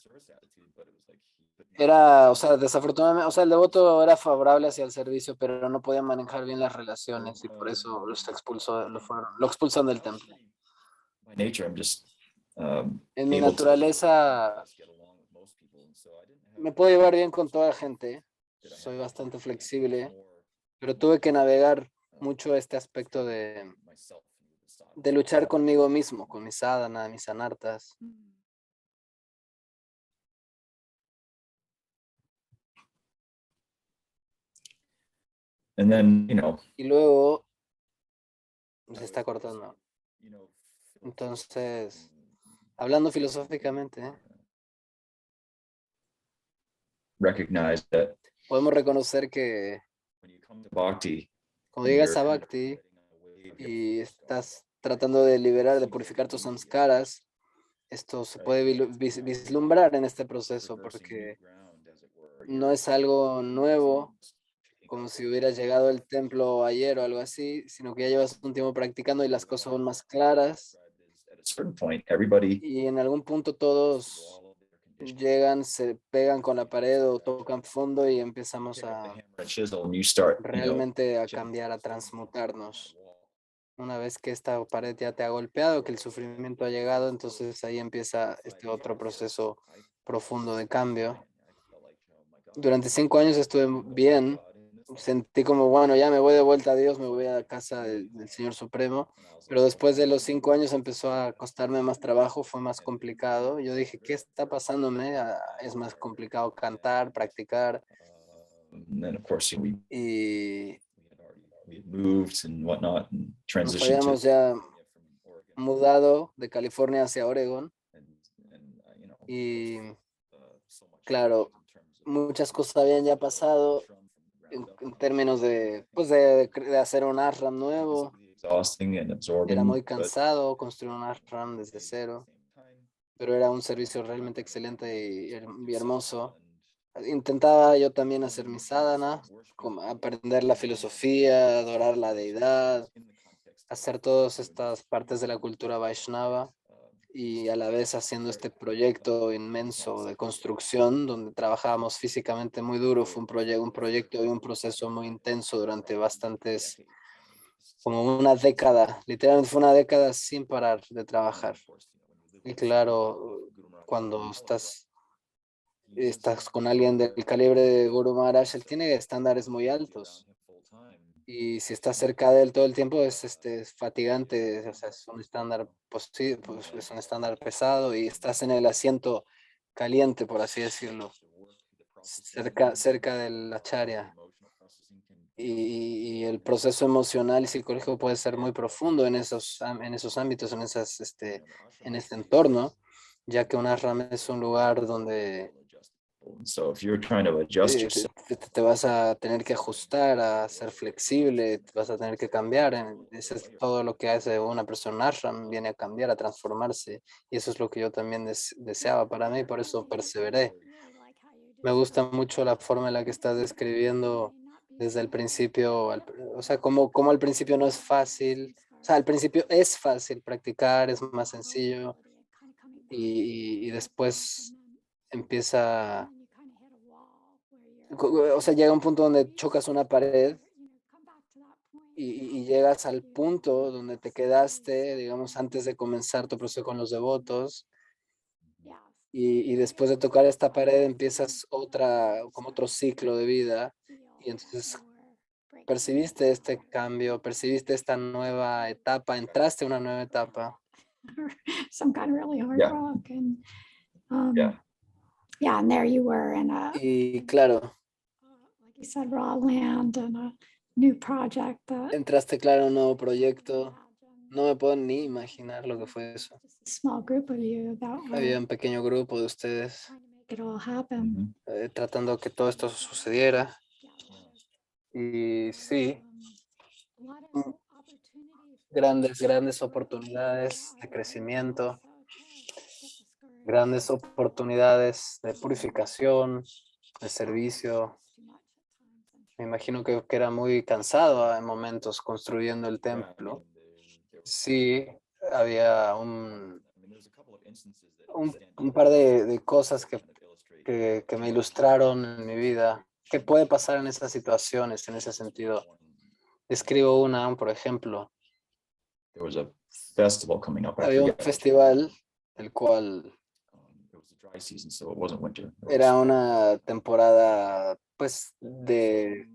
Era, o sea, desafortunadamente, o sea, el devoto era favorable hacia el servicio, pero no podía manejar bien las relaciones y por eso los expulsó, lo expulsan del templo. By nature, I'm just En mi able to naturaleza get along with most people, and so I didn't me have puedo llevar bien con toda la gente, that I soy had bastante to flexible, more pero tuve que navegar mucho este aspecto myself with the sadhana. de luchar conmigo mismo, con mi sadhana, mis anartas. And then, Y luego se está cortando. you know, Entonces, hablando filosóficamente, recognize that podemos reconocer que when you come to bhakti, cuando and llegas you're a kind of Bhakti riding on a wave, you y estás tratando de liberar, de purificar tus samskaras, esto se puede vislumbrar en este proceso traversing new porque ground, as it were. no es algo nuevo, como si hubieras llegado al templo ayer o algo así, sino que ya llevas un tiempo practicando y las cosas son más claras At a certain point, everybody y en algún punto todos all of their conditions. llegan, se pegan con la pared o tocan fondo y empezamos Pick up the a hammer and chisel and you start, realmente a chipping cambiar, a things down on transmutarnos. the wall. Una vez que esta pared ya te ha golpeado, que el sufrimiento ha llegado, entonces ahí empieza este otro proceso profundo de cambio. Durante 5 años estuve bien, sentí como, bueno, ya me voy de vuelta a Dios, me voy a la casa del Señor Supremo, pero después de los 5 años empezó a costarme más trabajo, fue más complicado. Yo dije, ¿qué está pasándome? Es más complicado cantar, practicar And then, of course, y we had moved and whatnot and nos transitioned to habíamos ya from Oregon. mudado de California hacia Oregón And, y so much claro, in terms of muchas cosas habían ya pasado ashram from the ground up. en términos de, pues de hacer un ashram nuevo. Physically exhausting and Era absorbing, muy but cansado construir un ashram desde cero, pero era un servicio realmente excelente y hermoso. Intentaba yo también hacer mi sadhana, como aprender la filosofía, adorar la deidad, hacer todas estas partes de la cultura Vaishnava y a la vez haciendo este proyecto inmenso de construcción donde trabajábamos físicamente muy duro. Fue un proyecto y un proceso muy intenso durante bastantes, como una década, literalmente fue una década sin parar de trabajar. Y claro, cuando estás con alguien del calibre de Guru Maharaj, él tiene estándares muy altos. Y si estás cerca de él todo el tiempo es fatigante, o sea, es un estándar pues, es un estándar pesado y estás en el asiento caliente, por así decirlo, cerca de la charya. Y el proceso emocional y psicológico puede ser muy profundo en esos ámbitos, en este entorno, ya que un ashram es un lugar donde So if you're trying to adjust yourself, te vas a tener que ajustar, a ser flexible, te vas a tener que cambiar. Eso es todo lo que hace una persona en ashram, viene a cambiar, a transformarse. Y eso es lo que yo también deseaba para mí, por eso perseveré. Me gusta mucho la forma en la que estás describiendo desde el principio, o sea, como al principio no es fácil, o sea, al principio es fácil practicar, es más sencillo y después empieza, o sea, llega un punto donde chocas una pared y llegas al punto donde te quedaste, digamos, antes de comenzar tu proceso con los devotos. Y después de tocar esta pared empiezas como otro ciclo de vida. Y entonces percibiste este cambio, percibiste esta nueva etapa, entraste a una nueva etapa. Some kind of really hard Yeah. rock. And Yeah. yeah, and there you were in a, Y claro, like you said, raw land and a new project that entraste, claro, a un nuevo proyecto. No me puedo ni imaginar lo que fue eso. just a small group of you that Había were un pequeño grupo de ustedes trying to make it all happen. tratando que todo esto sucediera. Y sí, grandes oportunidades de crecimiento, grandes oportunidades de purificación, de servicio. Me imagino que era muy cansado en momentos construyendo el templo. Sí, había un par de cosas que que me ilustraron en mi vida. ¿Qué puede pasar en esas situaciones, en ese sentido? Escribo una, por ejemplo. There was a festival coming up. I Había un forget. festival, el cual It was the dry season, so it wasn't winter. It era was una temporada, pues, de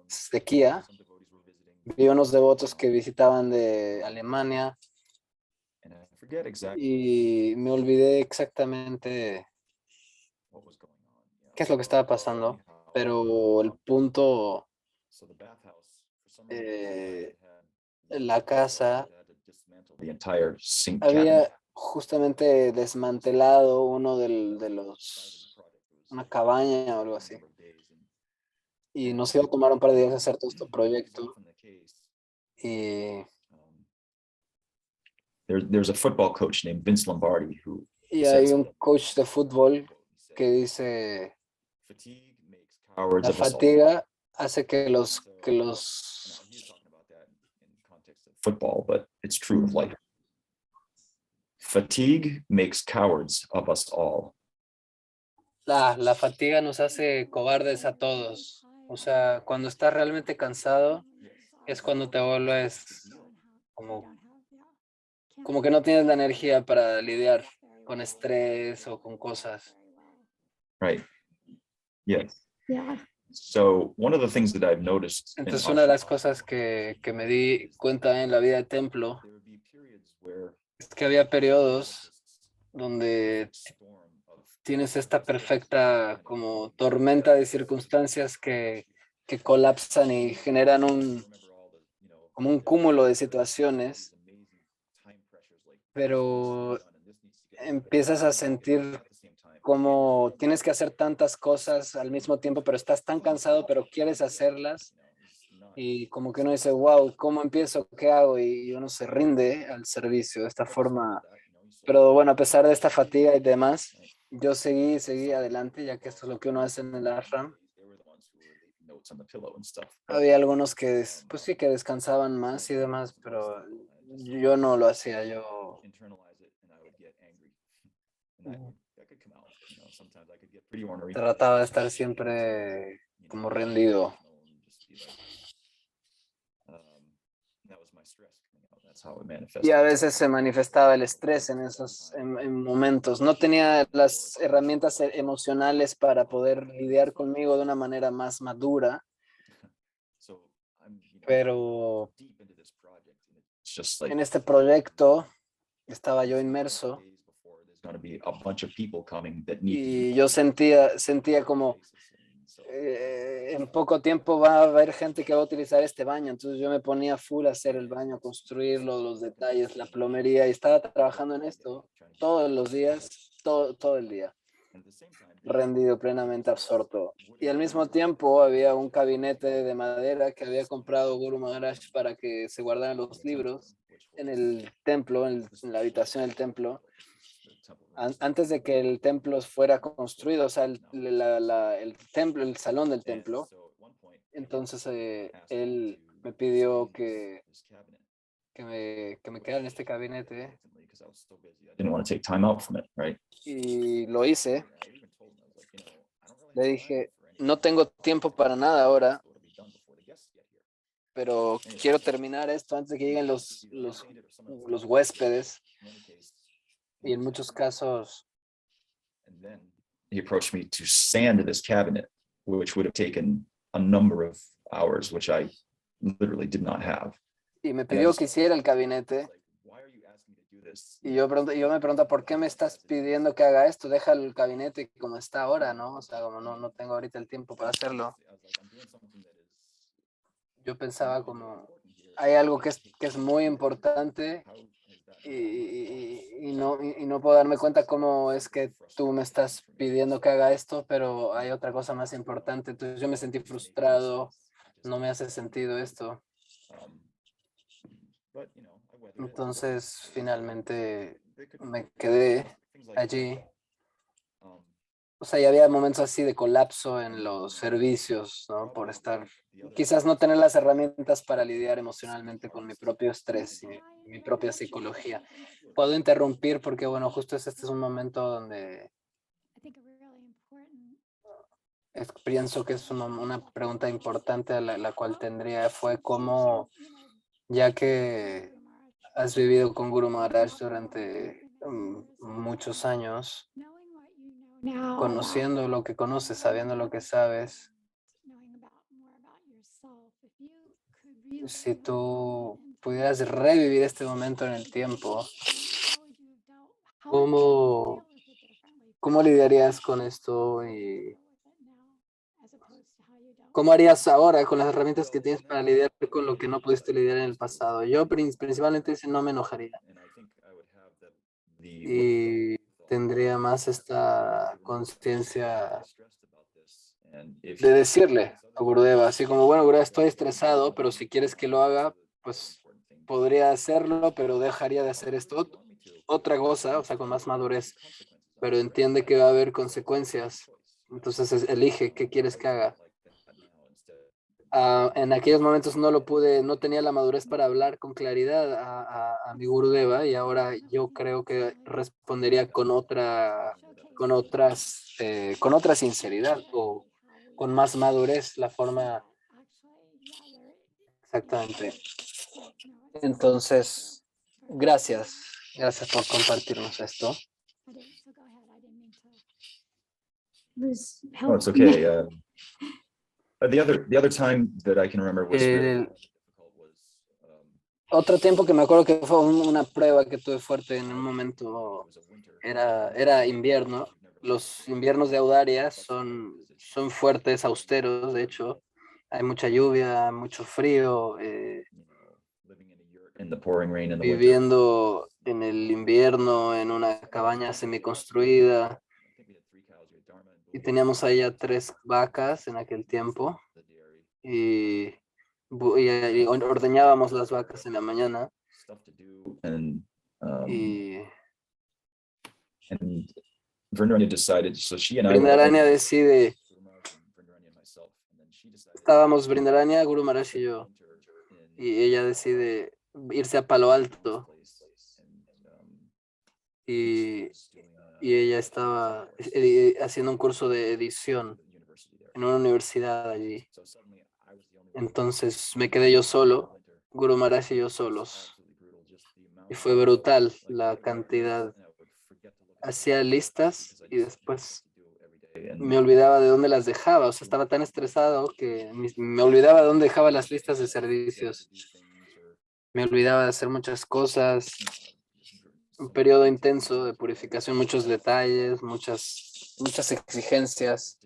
sequía. some devotees were visiting, Vi unos devotos que visitaban de Alemania and I forget exactly y me olvidé exactamente what was going on. Yeah, qué es lo que estaba pasando, anyhow, pero el punto, so the bathhouse, for some eh, reason, la casa they had to dismantle the entire sink cabinet. había justamente desmantelado uno de los, una cabaña o algo así, y nos iba a tomar un par de días hacer todo este proyecto. Y, There's a football coach named Vince Lombardi who y hay un coach de fútbol que dice, fatigue makes cowards la of us all. fatiga hace que los Now, he's talking about that in context of football, but it's true of life. Fatigue makes cowards of us all. la fatiga nos hace cobardes a todos. O sea, cuando estás realmente cansado es cuando te vuelves como que no tienes la energía para lidiar con estrés o con cosas. Right. Yes. Yeah. So one of the things that I've noticed in Entonces una de las ashram, cosas que me di cuenta en la vida de templo there would be periods where es que había periodos donde storm of tienes esta perfecta como tormenta de circunstancias que colapsan y generan como un cúmulo de situaciones, pero empiezas a sentir como tienes que hacer tantas cosas al mismo tiempo, pero estás tan cansado, pero quieres hacerlas y como que uno dice, wow, ¿cómo empiezo? ¿Qué hago? Y uno se rinde al servicio de esta forma. Pero bueno, a pesar de esta fatiga y demás, yo seguí adelante, ya que esto es lo que uno hace en el ashram. Había algunos que, pues sí, que descansaban más y demás, pero yo no lo hacía, yo trataba de estar siempre como rendido. Y a veces se manifestaba el estrés en esos en momentos. No tenía las herramientas emocionales para poder lidiar conmigo de una manera más madura, pero en este proyecto estaba yo inmerso y yo sentía como en poco tiempo va a haber gente que va a utilizar este baño, entonces yo me ponía full a hacer el baño, construirlo, los detalles, la plomería, y estaba trabajando en esto todos los días, todo el día, rendido, plenamente absorto. Y al mismo tiempo había un gabinete de madera que había comprado Guru Maharaj para que se guardaran los libros en el templo, en la habitación del templo, antes de que el templo fuera construido, o sea, el templo, el salón del templo. Entonces él me pidió que me quedara en este gabinete y lo hice. Le dije, no tengo tiempo para nada ahora, pero quiero terminar esto antes de que lleguen los huéspedes. Y en muchos casos he approached me to sand this cabinet, which would have taken a number of hours, which I literally did not have. Y me pidió que hiciera el gabinete. Y yo me pregunto, ¿por qué me estás pidiendo que haga esto? Deja el gabinete como está ahora, ¿no? O sea, como no tengo ahorita el tiempo para hacerlo. Yo pensaba como, hay algo que es muy importante y no puedo darme cuenta cómo es que tú me estás pidiendo que haga esto, pero hay otra cosa más importante. Entonces yo me sentí frustrado, no me hace sentido esto. Entonces finalmente me quedé allí. O sea, ya había momentos así de colapso en los servicios, ¿no? Por estar, quizás no tener las herramientas para lidiar emocionalmente con mi propio estrés y mi propia psicología. Puedo interrumpir porque, bueno, justo este es un momento donde pienso que es una pregunta importante a la cual tendría fue cómo, ya que has vivido con Guru Maharaj durante muchos años, now about conociendo lo que conoces, sabiendo lo que sabes, knowing about more about yourself, if you could relive si that tú moment, pudieras revivir este momento en el tiempo, how would you have dealt, how would you ¿cómo, deal with it differently? cómo lidiarías con esto y Deal with it now, as opposed to how you dealt cómo harías ahora con las herramientas que tienes para lidiar con lo que no pudiste lidiar en el pasado? Yo principalmente no me enojaría y tendría más esta conciencia de decirle a Gurudeva, así como, bueno, Gurudeva, estoy estresado, pero si quieres que lo haga, pues podría hacerlo, pero dejaría de hacer esto. Otra cosa, o sea, con más madurez, pero entiende que va a haber consecuencias. Entonces elige qué quieres que haga. En aquellos momentos no lo pude, no tenía la madurez para hablar con claridad a mi Gurudeva y ahora yo creo que respondería con otra sinceridad o con más madurez la forma exactamente. Entonces, gracias por compartirnos esto. lose Oh, it's help. okay. The other time that I can remember was really El difficult was, otro tiempo que me acuerdo que fue una prueba que tuve fuerte en un momento era invierno. Los inviernos de Audaria son fuertes, austeros, de hecho. Hay mucha lluvia, mucho frío. in the pouring rain in the winter. Viviendo en el invierno en una cabaña semiconstruida y teníamos allá 3 vacas en aquel tiempo y ordeñábamos las vacas en la mañana Stuff to do, and y Vrindaranya decided, so she and I Brindarania decide, Vrindaranya and myself, and then she decided estábamos Brindarania, Guru Maharaj y yo, y ella decide irse a Palo Alto y ella estaba haciendo un curso de edición en una universidad allí. Entonces me quedé yo solo, Guru Maharaj y yo solos. Y fue brutal la cantidad. Hacía listas y después me olvidaba de dónde las dejaba. O sea, estaba tan estresado que me olvidaba de dónde dejaba las listas de servicios. Me olvidaba de hacer muchas cosas. Un periodo intenso de purificación, muchos detalles, muchas exigencias.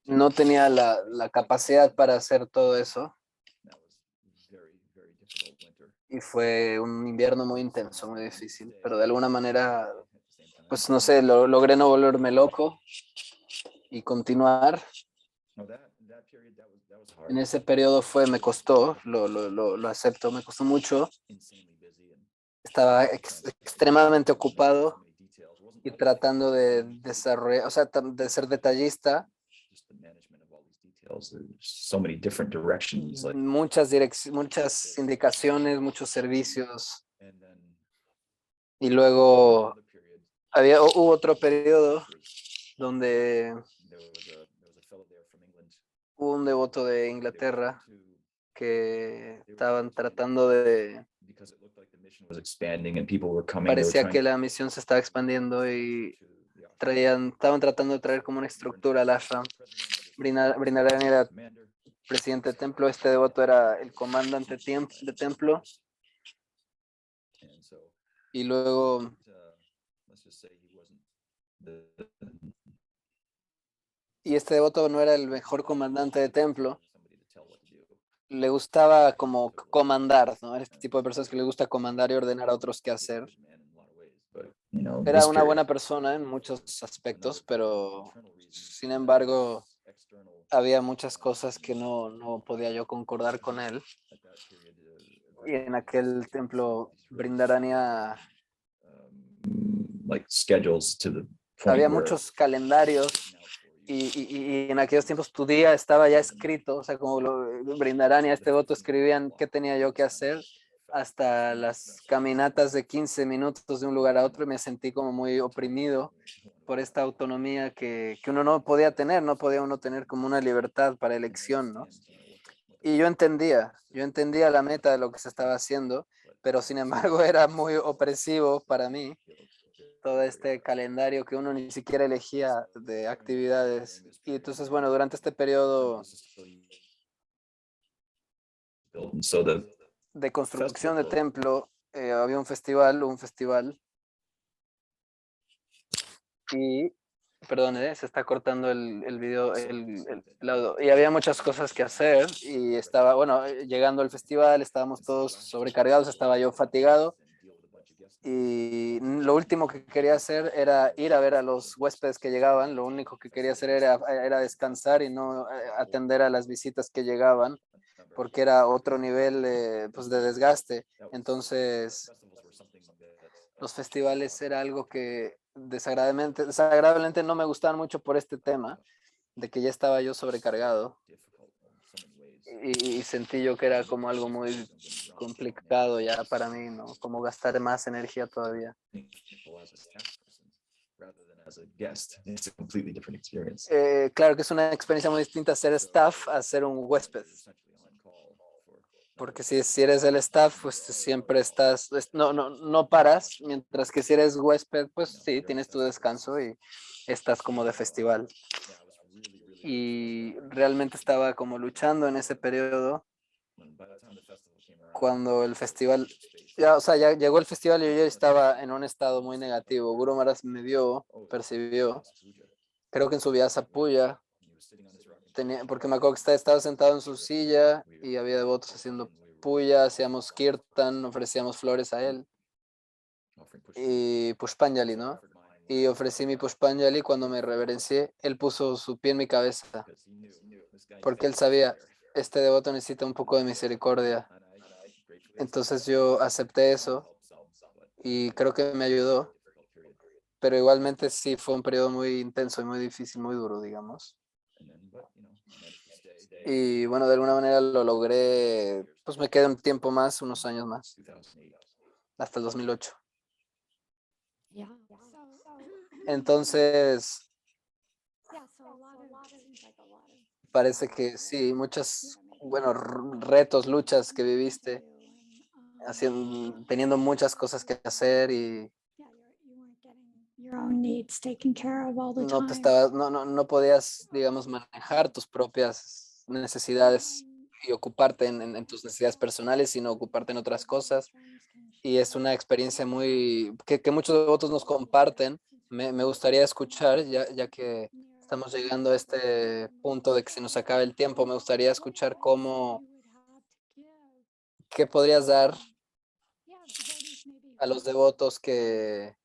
No tenía la capacidad para hacer todo eso. Y fue un invierno muy intenso, muy difícil, pero de alguna manera, pues no sé, logré no volverme loco y continuar. En ese periodo me costó, lo acepto, me costó mucho. Estaba extremadamente ocupado y tratando de desarrollar, o sea, de ser detallista. So many different directions, like, Muchas indicaciones, muchos servicios. Y luego hubo otro periodo donde hubo un devoto de Inglaterra que estaban tratando de... Parecía que la misión se estaba expandiendo y estaban tratando de traer como una estructura al ashram. Brindarán era presidente de templo, este devoto era el comandante de templo. Y luego este devoto no era el mejor comandante de templo. Le gustaba como comandar, ¿no? Este tipo de personas que le gusta comandar y ordenar a otros qué hacer. Era una buena persona en muchos aspectos, pero sin embargo había muchas cosas que no podía yo concordar con él. Y en aquel templo Brindarania había muchos calendarios y en aquellos tiempos tu día estaba ya escrito, o sea, como Brindarania, este voto escribían qué tenía yo que hacer, hasta las caminatas de 15 minutos de un lugar a otro, y me sentí como muy oprimido por esta autonomía que uno no podía tener, no podía uno tener como una libertad para elección, ¿no? Y yo entendía la meta de lo que se estaba haciendo, pero sin embargo era muy opresivo para mí todo este calendario que uno ni siquiera elegía de actividades. Y entonces, bueno, durante este periodo And so the de construcción de templo, había un festival, y, perdón, se está cortando el video, el audio, y había muchas cosas que hacer, y estaba, bueno, llegando al festival, estábamos todos sobrecargados, estaba yo fatigado, y lo último que quería hacer era ir a ver a los huéspedes que llegaban, lo único que quería hacer era descansar y no atender a las visitas que llegaban, porque era otro nivel pues de desgaste. Entonces, los festivales era algo que desagradablemente no me gustaban mucho por este tema, de que ya estaba yo sobrecargado y sentí yo que era como algo muy complicado ya para mí, ¿no? Como gastar más energía todavía. rather than as a guest. It's a completely different experience. Claro que es una experiencia muy distinta ser staff a ser un huésped. Porque si eres el staff, pues siempre estás, no paras, mientras que si eres huésped, pues sí, tienes tu descanso y estás como de festival. Y realmente estaba como luchando en ese periodo cuando el festival, ya, o sea, ya llegó el festival y yo ya estaba en un estado muy negativo. Guru Maharaj me vio, percibió, creo que en su viaje a Puya, porque me acuerdo que estaba sentado en su silla y había devotos haciendo puya, hacíamos kirtan, ofrecíamos flores a él y pushpanjali, ¿no? Y ofrecí mi pushpanjali cuando me reverencié, él puso su pie en mi cabeza, porque él sabía, este devoto necesita un poco de misericordia. Entonces yo acepté eso y creo que me ayudó, pero igualmente sí fue un periodo muy intenso y muy difícil, muy duro, digamos. Y bueno, de alguna manera lo logré, pues me quedé un tiempo más, unos años más, hasta el 2008. Yeah. Entonces, parece que sí, muchas, bueno, retos, luchas que viviste, teniendo muchas cosas que hacer y your own needs taken care of all the no te time. estabas, no podías, digamos, manejar tus propias necesidades y ocuparte en tus necesidades personales, sino ocuparte en otras cosas. Y es una experiencia muy, que muchos devotos nos comparten. Me gustaría escuchar, ya que estamos llegando a este punto de que se nos acaba el tiempo, me gustaría escuchar qué podrías dar a los devotos que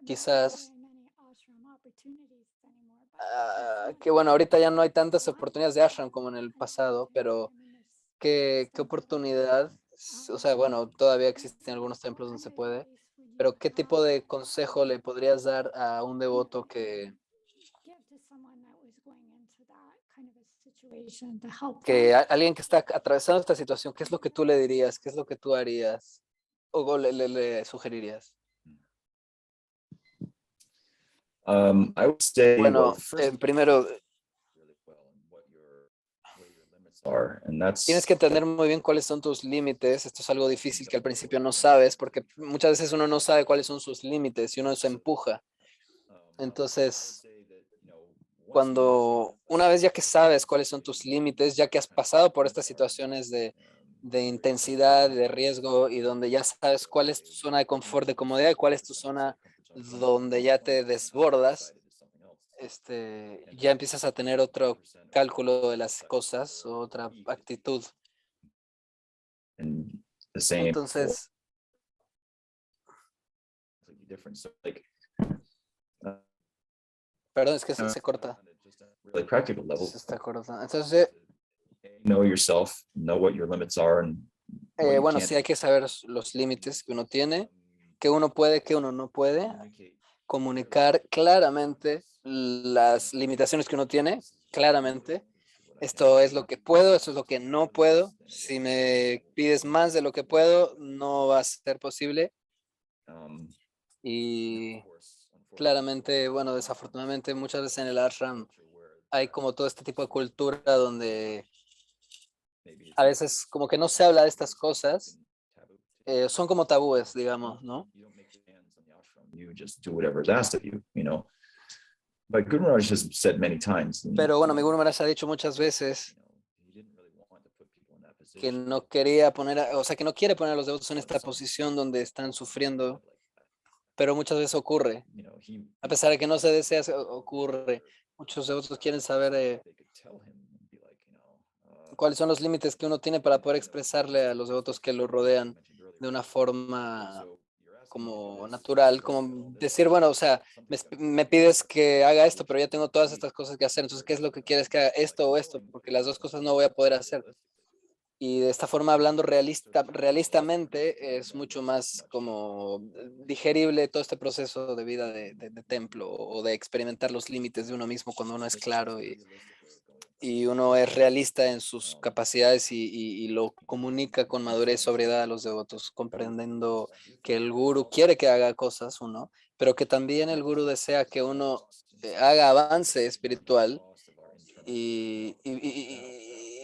quizás, que bueno, ahorita ya no hay tantas oportunidades de ashram como en el pasado, pero qué oportunidad, o sea, bueno, todavía existen algunos templos donde se puede, pero ¿qué tipo de consejo le podrías dar a un devoto alguien que está atravesando esta situación, qué es lo que tú le dirías, qué es lo que tú harías o le sugerirías? I would say, Bueno, first, primero, really well and what your limits are, and that's tienes que entender muy bien cuáles son tus límites. Esto es algo difícil que al principio no sabes, porque muchas veces uno no sabe cuáles son sus límites y uno se empuja. Entonces, cuando una vez ya que sabes cuáles son tus límites, ya que has pasado por estas situaciones de intensidad, de riesgo y donde ya sabes cuál es tu zona de confort, de comodidad y cuál es tu zona donde ya te desbordas, ya empiezas a tener otro cálculo de las cosas, otra actitud. and the same Entonces, completely different. So like perdón, es que se corta. just a really practical level, Se está cortando. Entonces, know yourself, know what your limits are, and what you bueno, can't sí hay que saber los límites que uno tiene, que uno puede, que uno no puede, communicate. comunicar claramente las limitaciones que uno tiene, claramente. Esto es lo que puedo, esto es lo que no puedo. Si me pides más de lo que puedo, no va a ser posible. Um, Y of course, claramente, bueno, desafortunadamente muchas veces en el ashram hay como todo este tipo de cultura donde a veces como que no se habla de estas cosas, son como tabúes, digamos, ¿no? You just do whatever is asked of you, you know. But Guru Maharaj has said many times, Pero bueno, mi Guru Maharaj ha dicho muchas veces que no quería poner, o sea, que no quiere poner a los devotos en esta posición donde están sufriendo, pero muchas veces ocurre. A pesar de que no se desea, ocurre. Muchos devotos quieren saber cuáles son los límites que uno tiene para poder expresarle a los devotos que lo rodean de una forma como natural, como decir, bueno, o sea, me pides que haga esto, pero ya tengo todas estas cosas que hacer, entonces, ¿qué es lo que quieres que haga? Esto o esto, porque las dos cosas no voy a poder hacer. Y de esta forma, hablando realistamente, es mucho más como digerible todo este proceso de vida de templo o de experimentar los límites de uno mismo cuando uno es claro y uno es realista en sus capacidades y lo comunica con madurez, sobriedad a los devotos, comprendiendo que el gurú quiere que haga cosas uno, pero que también el gurú desea que uno haga avance espiritual y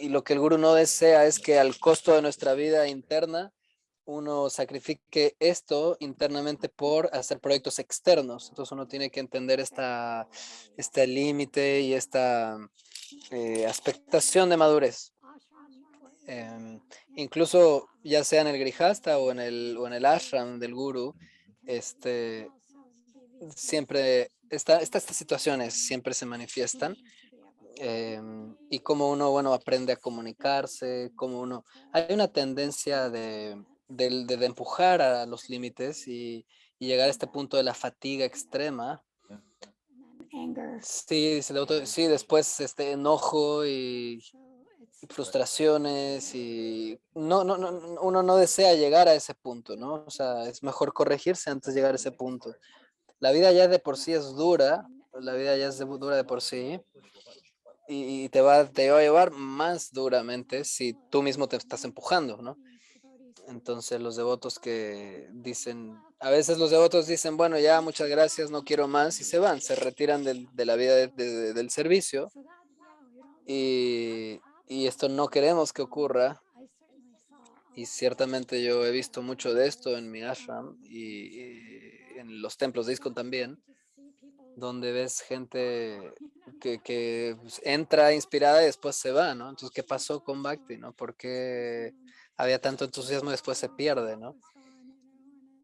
lo que el gurú no desea es que al costo de nuestra vida interna uno sacrifique esto internamente por hacer proyectos externos. Entonces uno tiene que entender este límite y esta aspectación de madurez. Incluso ya sea en el Grihasta o en el ashram del guru, siempre estas situaciones siempre se manifiestan. Y como uno, bueno, aprende a comunicarse, como uno, hay una tendencia de empujar a los límites y llegar a este punto de la fatiga extrema. Anger. Sí, sí, después enojo y frustraciones y uno no desea llegar a ese punto, ¿no? O sea, es mejor corregirse antes de llegar a ese punto. La vida ya de por sí es dura, la vida ya es dura de por sí y te va a llevar más duramente si tú mismo te estás empujando, ¿no? Entonces los devotos que dicen, a veces los devotos dicen, bueno, ya muchas gracias, no quiero más y se van, se retiran de la vida del servicio y esto no queremos que ocurra. Y ciertamente yo he visto mucho de esto en mi ashram y en los templos de ISKCON también, donde ves gente que pues, entra inspirada y después se va, ¿no? Entonces, ¿qué pasó con Bhakti, no? ¿Por qué había tanto entusiasmo y después se pierde, ¿no?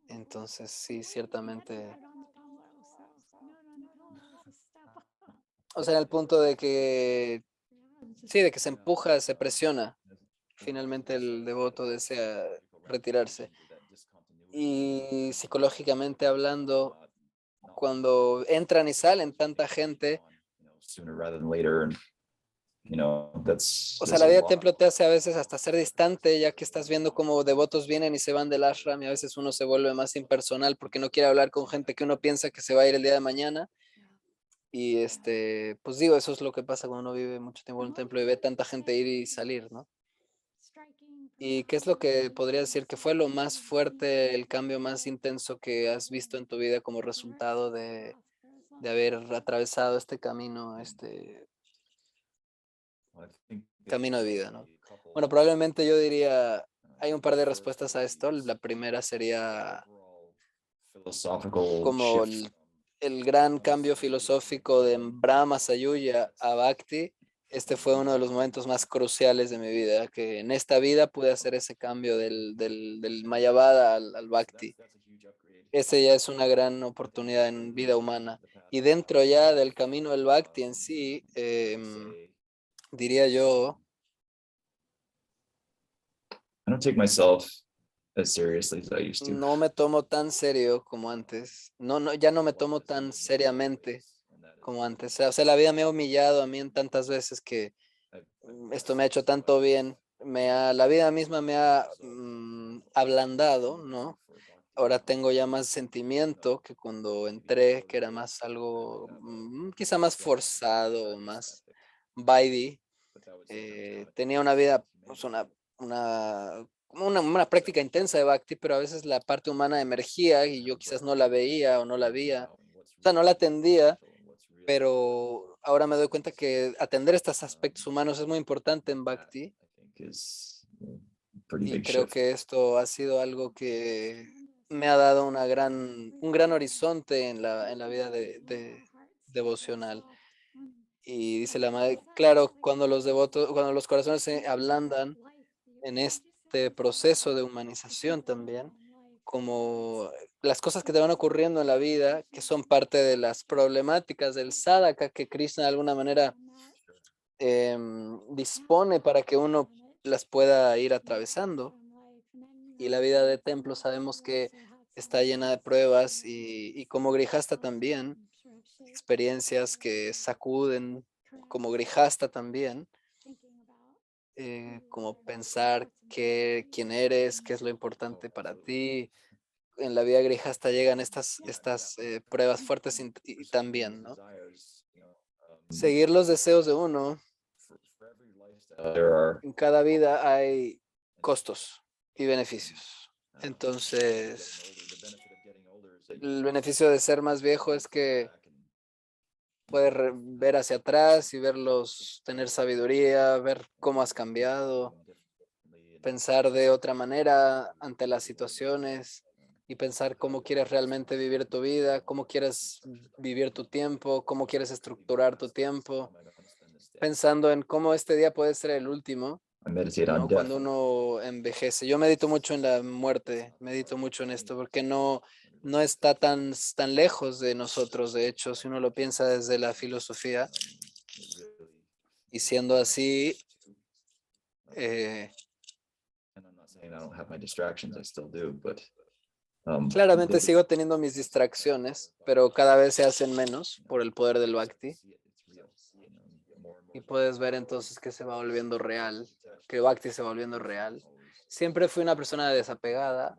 Entonces, sí, ciertamente. O sea, el punto de que, sí, de que se empuja, se presiona. Finalmente el devoto desea retirarse. Y psicológicamente hablando, cuando entran y salen tanta gente, sooner rather than later, and o sea, la vida de templo te hace a veces hasta ser distante, ya que estás viendo cómo devotos vienen y se van del ashram y a veces uno se vuelve más impersonal porque no quiere hablar con gente que uno piensa que se va a ir el día de mañana. Y pues digo, eso es lo que pasa cuando uno vive mucho tiempo en un templo y ve tanta gente ir y salir, ¿no? ¿Y qué es lo que podría decir que fue lo más fuerte, el cambio más intenso que has visto en tu vida como resultado de haber atravesado este camino, camino de vida, ¿no? Bueno, probablemente yo diría, hay un par de respuestas a esto. La primera sería philosophical como shift. el gran cambio filosófico de Brahma Sayuya a Bhakti. Este fue uno de los momentos más cruciales de mi vida, que en esta vida pude hacer ese cambio del Mayavada al Bhakti. Ese ya es una gran oportunidad en vida humana. Y dentro ya del camino del Bhakti en sí, diría yo, I don't take myself as seriously as I used to. no me tomo tan serio como antes. Ya no me tomo tan seriamente como antes. O sea, la vida me ha humillado a mí en tantas veces que esto me ha hecho tanto bien. La vida misma me ha ablandado, ¿no? Ahora tengo ya más sentimiento que cuando entré, que era más algo quizá más forzado, más baby. Tenía una vida, pues una práctica intensa de Bhakti, pero a veces la parte humana emergía y yo quizás no la veía o no la veía. sea, no la atendía, pero ahora me doy cuenta que atender estos aspectos humanos es muy importante en Bhakti. Y creo que esto ha sido algo que me ha dado un gran horizonte en la vida devocional. Y dice la madre, claro, cuando los devotos, cuando los corazones se ablandan en este proceso de humanización también, como las cosas que te van ocurriendo en la vida, que son parte de las problemáticas del sadhaka que Krishna de alguna manera dispone para que uno las pueda ir atravesando. Y la vida de templo sabemos que está llena de pruebas y como Grihasta también, experiencias que sacuden, como Grihasta también, como pensar quién eres, qué es lo importante para ti. En la vida Grihasta llegan estas pruebas fuertes y también, ¿no? Seguir los deseos de uno, en cada vida hay costos y beneficios. Entonces, el beneficio de ser más viejo es que puedes ver hacia atrás y verlos, tener sabiduría, ver cómo has cambiado, pensar de otra manera ante las situaciones y pensar cómo quieres realmente vivir tu vida, cómo quieres vivir tu tiempo, cómo quieres estructurar tu tiempo, pensando en cómo este día puede ser el último. ¿No? Cuando uno envejece. Yo medito mucho en la muerte, medito mucho en esto, porque no está tan lejos de nosotros, de hecho, si uno lo piensa desde la filosofía. Y siendo así, claramente sigo teniendo mis distracciones, pero cada vez se hacen menos por el poder del Bhakti. Y puedes ver entonces que se va volviendo real, que Bhakti se va volviendo real. Siempre fui una persona desapegada,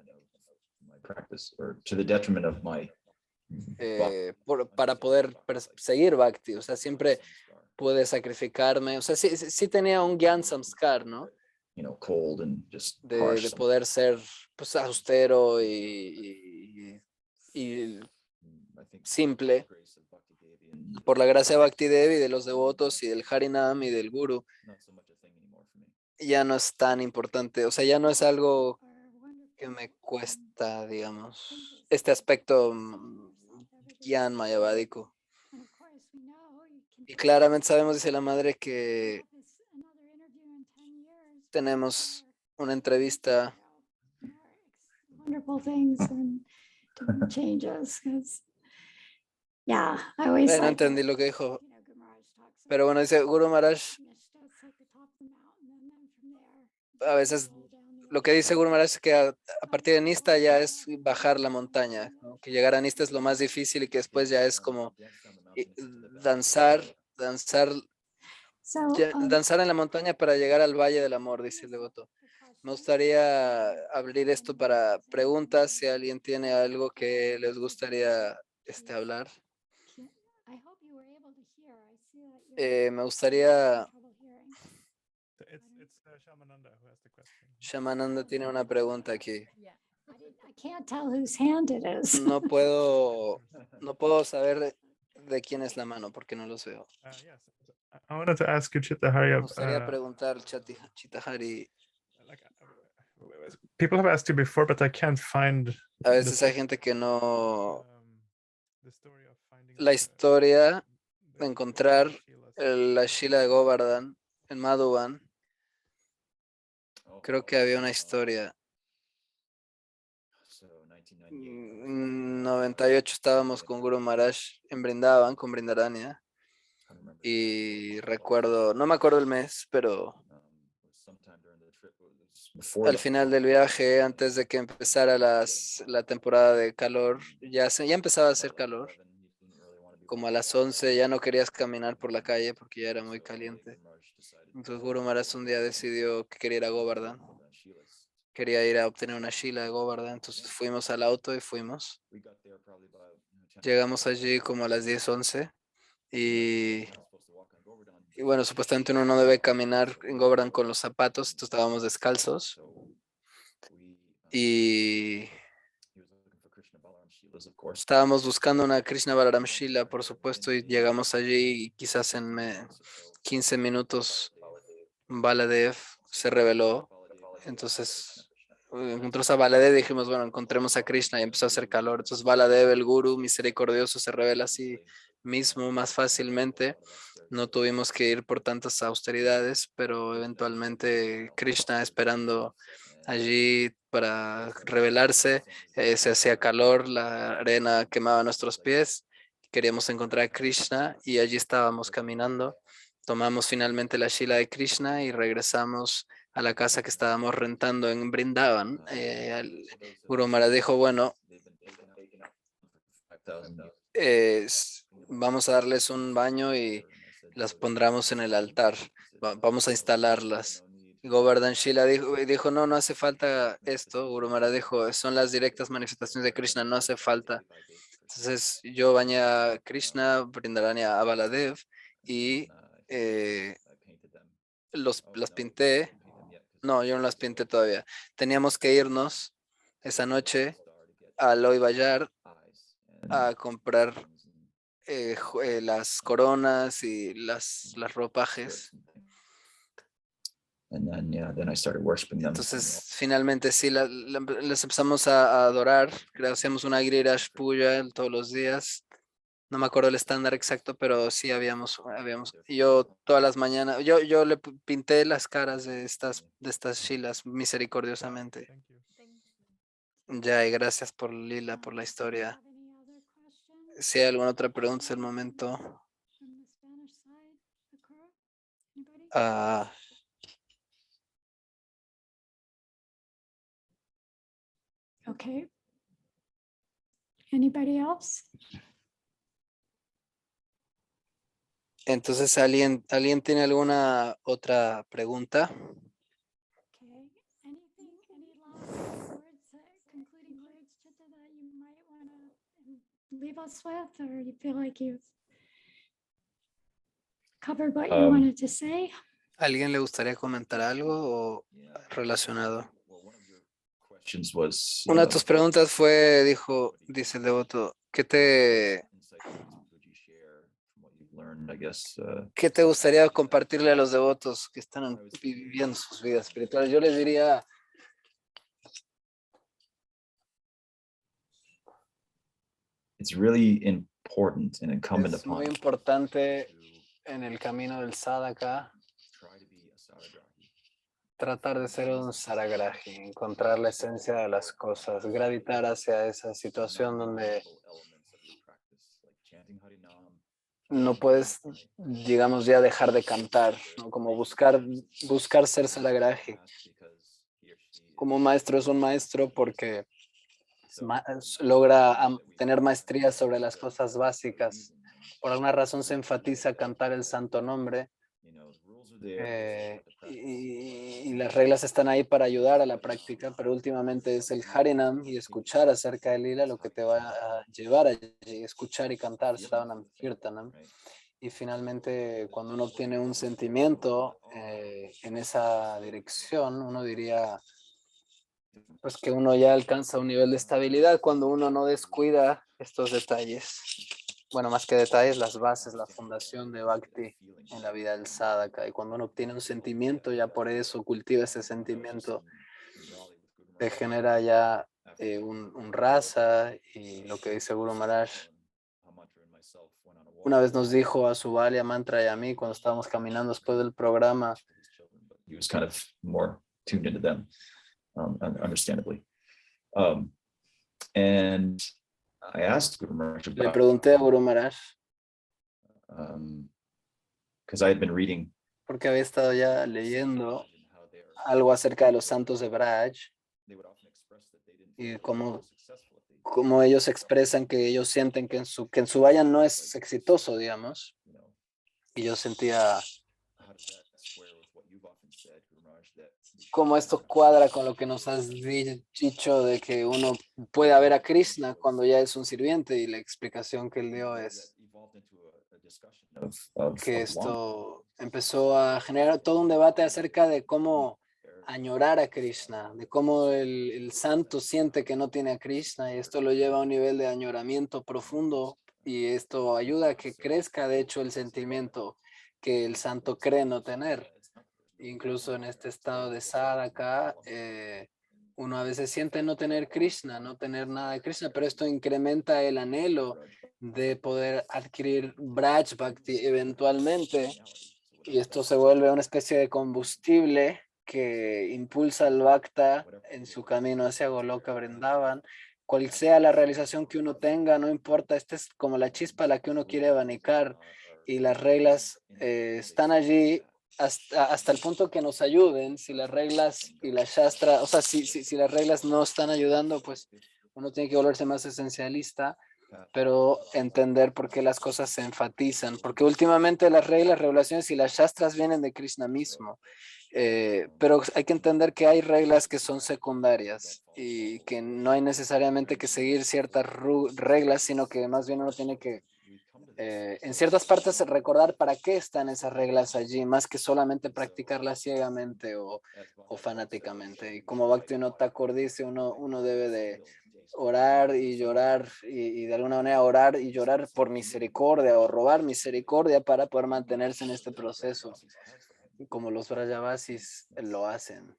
para poder seguir Bhakti. O sea, siempre pude sacrificarme. O sea, sí tenía un Gyan Samskar, ¿no? De poder ser pues austero y simple. Por la gracia de Bhakti Devi, de los devotos y del Harinam y del Guru, ya no es tan importante. O sea, ya no es algo que me cuesta, digamos, este aspecto Gyan Mayavadico. Y claramente sabemos, dice la madre, que tenemos una entrevista. Wonderful things and different changes. 'Cause, yeah, I always No like entendí lo que dijo, pero bueno, dice Guru Maharaj, a veces lo que dice Guru Maharaj es que a partir de Nista ya es bajar la montaña, ¿no? Que llegar a Nista es lo más difícil y que después ya es como danzar, So, danzar en la montaña para llegar al Valle del Amor, dice el devoto. Me gustaría abrir esto para preguntas, si alguien tiene algo que les gustaría hablar. Me gustaría, Shamananda tiene una pregunta aquí. I can't tell whose hand it is. No puedo saber de quién es la mano porque no los veo. Yes. I wanted to ask you, Chitahari, Me gustaría preguntar, Chitahari. people have asked you before, but I can't find A veces hay gente que no. the story of finding La historia de encontrar la Shila de Govardhan en Madhuban. Creo que había una historia. En 98 estábamos con Guru Maharaj en Brindavan, con Brindarania. Y recuerdo, no me acuerdo el mes, pero al final del viaje, antes de que empezara la temporada de calor, ya empezaba a hacer calor. Como a las 11 ya no querías caminar por la calle porque ya era muy caliente. Entonces Guru Maharaj un día decidió que quería ir a Govardhan. Quería ir a obtener una Shila de Govardhan. Entonces fuimos al auto y fuimos. Llegamos allí como a las 10, 11. Y bueno, supuestamente uno no debe caminar en Govardhan con los zapatos. Entonces estábamos descalzos. Y Estábamos buscando una Krishna Balaram Shila, por supuesto, y llegamos allí y quizás en 15 minutos Baladev se reveló. Entonces encontramos a Baladev y dijimos, bueno, encontremos a Krishna, y empezó a hacer calor. Entonces Baladev, el gurú misericordioso, se revela así mismo más fácilmente. No tuvimos que ir por tantas austeridades, pero eventualmente Krishna, esperando allí para revelarse, se hacía calor, la arena quemaba nuestros pies, queríamos encontrar a Krishna y allí estábamos caminando. Tomamos finalmente la Shila de Krishna y regresamos a la casa que estábamos rentando en Brindavan. El Guru Maharaj dijo, bueno, vamos a darles un baño y las pondremos en el altar. Vamos a instalarlas. Y Govardhan Shila dijo, no, no hace falta esto. Guru Maharaj dijo, son las directas manifestaciones de Krishna, no hace falta. Entonces yo bañé a Krishna, Brindarani a Baladev y las pinté. No, yo no las pinté todavía. Teníamos que irnos esa noche a Loy Bayar a comprar las coronas y las ropajes. Entonces, finalmente sí, les empezamos a adorar. Hacíamos una Giriraj Puja todos los días. No me acuerdo el estándar exacto, pero sí habíamos. Y yo todas las mañanas, yo le pinté las caras de estas shilas misericordiosamente. Thank you. Ya, y gracias por Lila, por la historia. Si hay alguna otra pregunta, es el momento. Ah, Okay. Anybody else? entonces, ¿alguien tiene alguna otra pregunta? Okay. Anything, any last words, concluding words, Chitta, that you might want to leave us with, or you feel like you've covered what you wanted to say? ¿Alguien le gustaría comentar algo o relacionado? Una de tus preguntas fue, dice el devoto, ¿qué te gustaría compartirle a los devotos que están viviendo sus vidas espirituales? Yo les diría, it's really important and incumbent es muy upon importante en el camino del sadhaka tratar de ser un saragrahi, encontrar la esencia de las cosas, gravitar hacia esa situación donde no puedes, digamos, ya dejar de cantar, ¿no? Como buscar ser saragrahi. Como maestro es un maestro porque logra tener maestría sobre las cosas básicas. Por alguna razón se enfatiza cantar el santo nombre. Y las reglas están ahí para ayudar a la práctica, pero últimamente es el Harinam y escuchar acerca del Lila lo que te va a llevar a escuchar y cantar Shravanam Kirtanam. Y finalmente, cuando uno obtiene un sentimiento en esa dirección, uno diría pues que uno ya alcanza un nivel de estabilidad cuando uno no descuida estos detalles. Bueno, más que detalles, las bases, la fundación de Bhakti en la vida del sadhaka. Y cuando uno obtiene un sentimiento, ya por eso cultiva ese sentimiento, te genera ya un rasa. Y lo que dice Guru Maharaj, una vez nos dijo a Subali, a Mantra y a mí, cuando estábamos caminando después del programa, he was kind of more tuned into them, understandably. And I asked Guru Maharaj le about, pregunté a Guru Maharaj, because I had been reading porque había estado ya leyendo algo acerca de los santos de Braj y cómo ellos expresan que ellos sienten que en su vayan no es exitoso, digamos. Y yo sentía cómo esto cuadra con lo que nos has dicho de que uno puede ver a Krishna cuando ya es un sirviente, y la explicación que él dio es que esto empezó a generar todo un debate acerca de cómo añorar a Krishna, de cómo el santo siente que no tiene a Krishna y esto lo lleva a un nivel de añoramiento profundo y esto ayuda a que crezca de hecho el sentimiento que el santo cree no tener. Incluso en este estado de sadhaka, uno a veces siente no tener Krishna, no tener nada de Krishna, pero esto incrementa el anhelo de poder adquirir Braj Bhakti eventualmente y esto se vuelve una especie de combustible que impulsa al Bhakta en su camino hacia Goloka Vrindavan. Cual sea la realización que uno tenga, no importa, esta es como la chispa a la que uno quiere abanicar y las reglas están allí hasta el punto que nos ayuden. Si las reglas y la shastra, o sea, si las reglas no están ayudando, pues uno tiene que volverse más esencialista, pero entender por qué las cosas se enfatizan, porque últimamente las reglas, regulaciones y las shastras vienen de Krishna mismo, pero hay que entender que hay reglas que son secundarias y que no hay necesariamente que seguir ciertas reglas, sino que más bien uno tiene que en ciertas partes recordar para qué están esas reglas allí, más que solamente practicarlas ciegamente o fanáticamente. Y como Bhaktivinoda Thakur dice, uno debe de orar y llorar y de alguna manera orar y llorar por misericordia o robar misericordia para poder mantenerse en este proceso, como los Vrajavasis lo hacen.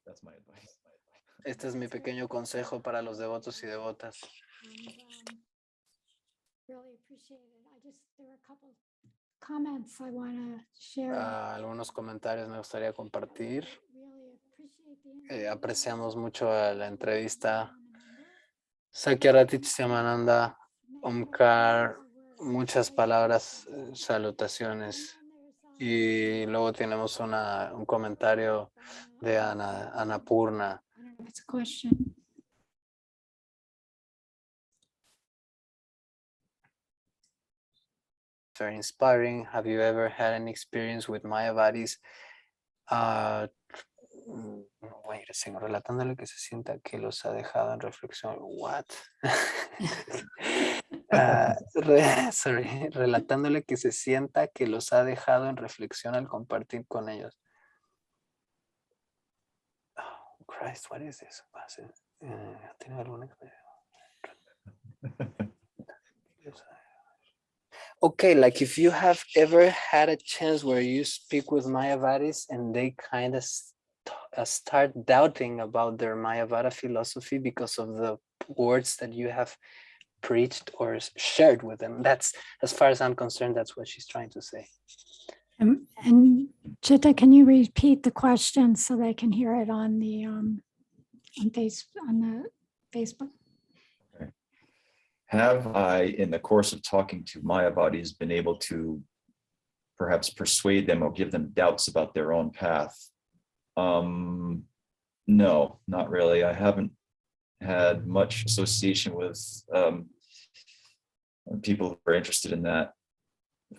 Este es mi pequeño consejo para los devotos y devotas. Really appreciate it. There are a couple comments I want to share. Algunos comentarios me gustaría compartir. Really appreciate the interview. Apreciamos mucho la entrevista. Sakyarati Chamananda, Omkar, muchas palabras, salutaciones. Y luego tenemos un comentario de Annapurna. I don't know if it's a question. Very inspiring. Have you ever had any experience with Mayavadis? Wait a second, relatándole que se sienta que los ha dejado en reflexión. What? Sorry, relatándole que se sienta que los ha dejado en reflexión al compartir con ellos. Oh, Christ, what is this? ¿Tiene alguna experiencia? Okay, like if you have ever had a chance where you speak with Mayavadis and they kind of start doubting about their Mayavada philosophy because of the words that you have preached or shared with them. That's, as far as I'm concerned, that's what she's trying to say. And Chitta, can you repeat the question so they can hear it on the on the Facebook? Have I, in the course of talking to Mayavadis, been able to perhaps persuade them or give them doubts about their own path? No, not really. I haven't had much association with people who are interested in that.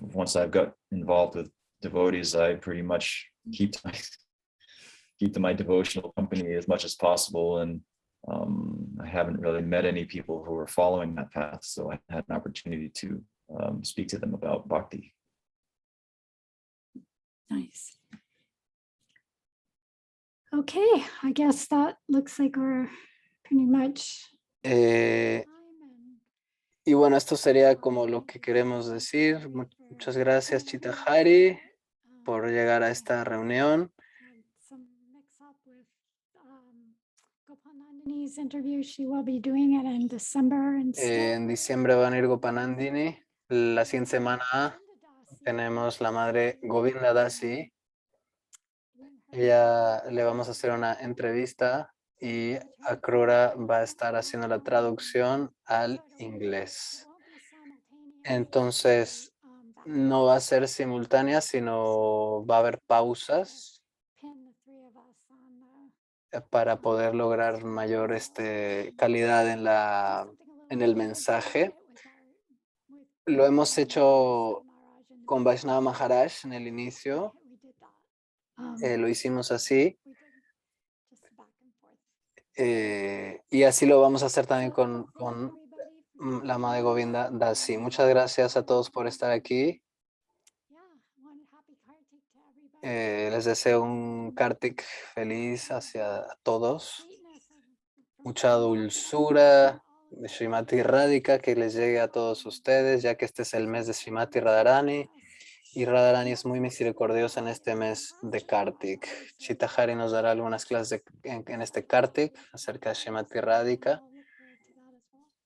Once I've got involved with devotees, I pretty much keep to my devotional company as much as possible, and I haven't really met any people who are following that path, so I had an opportunity to speak to them about bhakti. Nice. Okay, I guess that looks like we're pretty much. Y bueno, esto sería como lo que queremos decir. Muchas gracias, Chitta Hari, por llegar a esta reunión. En diciembre va a venir Gopanandini. La siguiente semana tenemos la madre Govinda Dasi. Ella le vamos a hacer una entrevista y Akrura va a estar haciendo la traducción al inglés. Entonces, no va a ser simultánea, sino va a haber pausas para poder lograr mayor calidad en el mensaje. Lo hemos hecho con Vaishnava Maharaj en el inicio. Lo hicimos así. Y así lo vamos a hacer también con la madre Govinda Dasi. Muchas gracias a todos por estar aquí. Les deseo un Kartik feliz hacia todos. Mucha dulzura de Srimati Radhika que les llegue a todos ustedes, ya que este es el mes de Srimati Radharani y Radharani es muy misericordiosa en este mes de Kartik. Chitahari nos dará algunas clases en este Kartik acerca de Srimati Radhika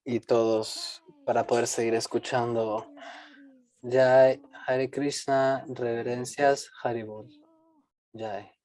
y todos para poder seguir escuchando. Jai, Hare Krishna, reverencias, Haribol. Jai.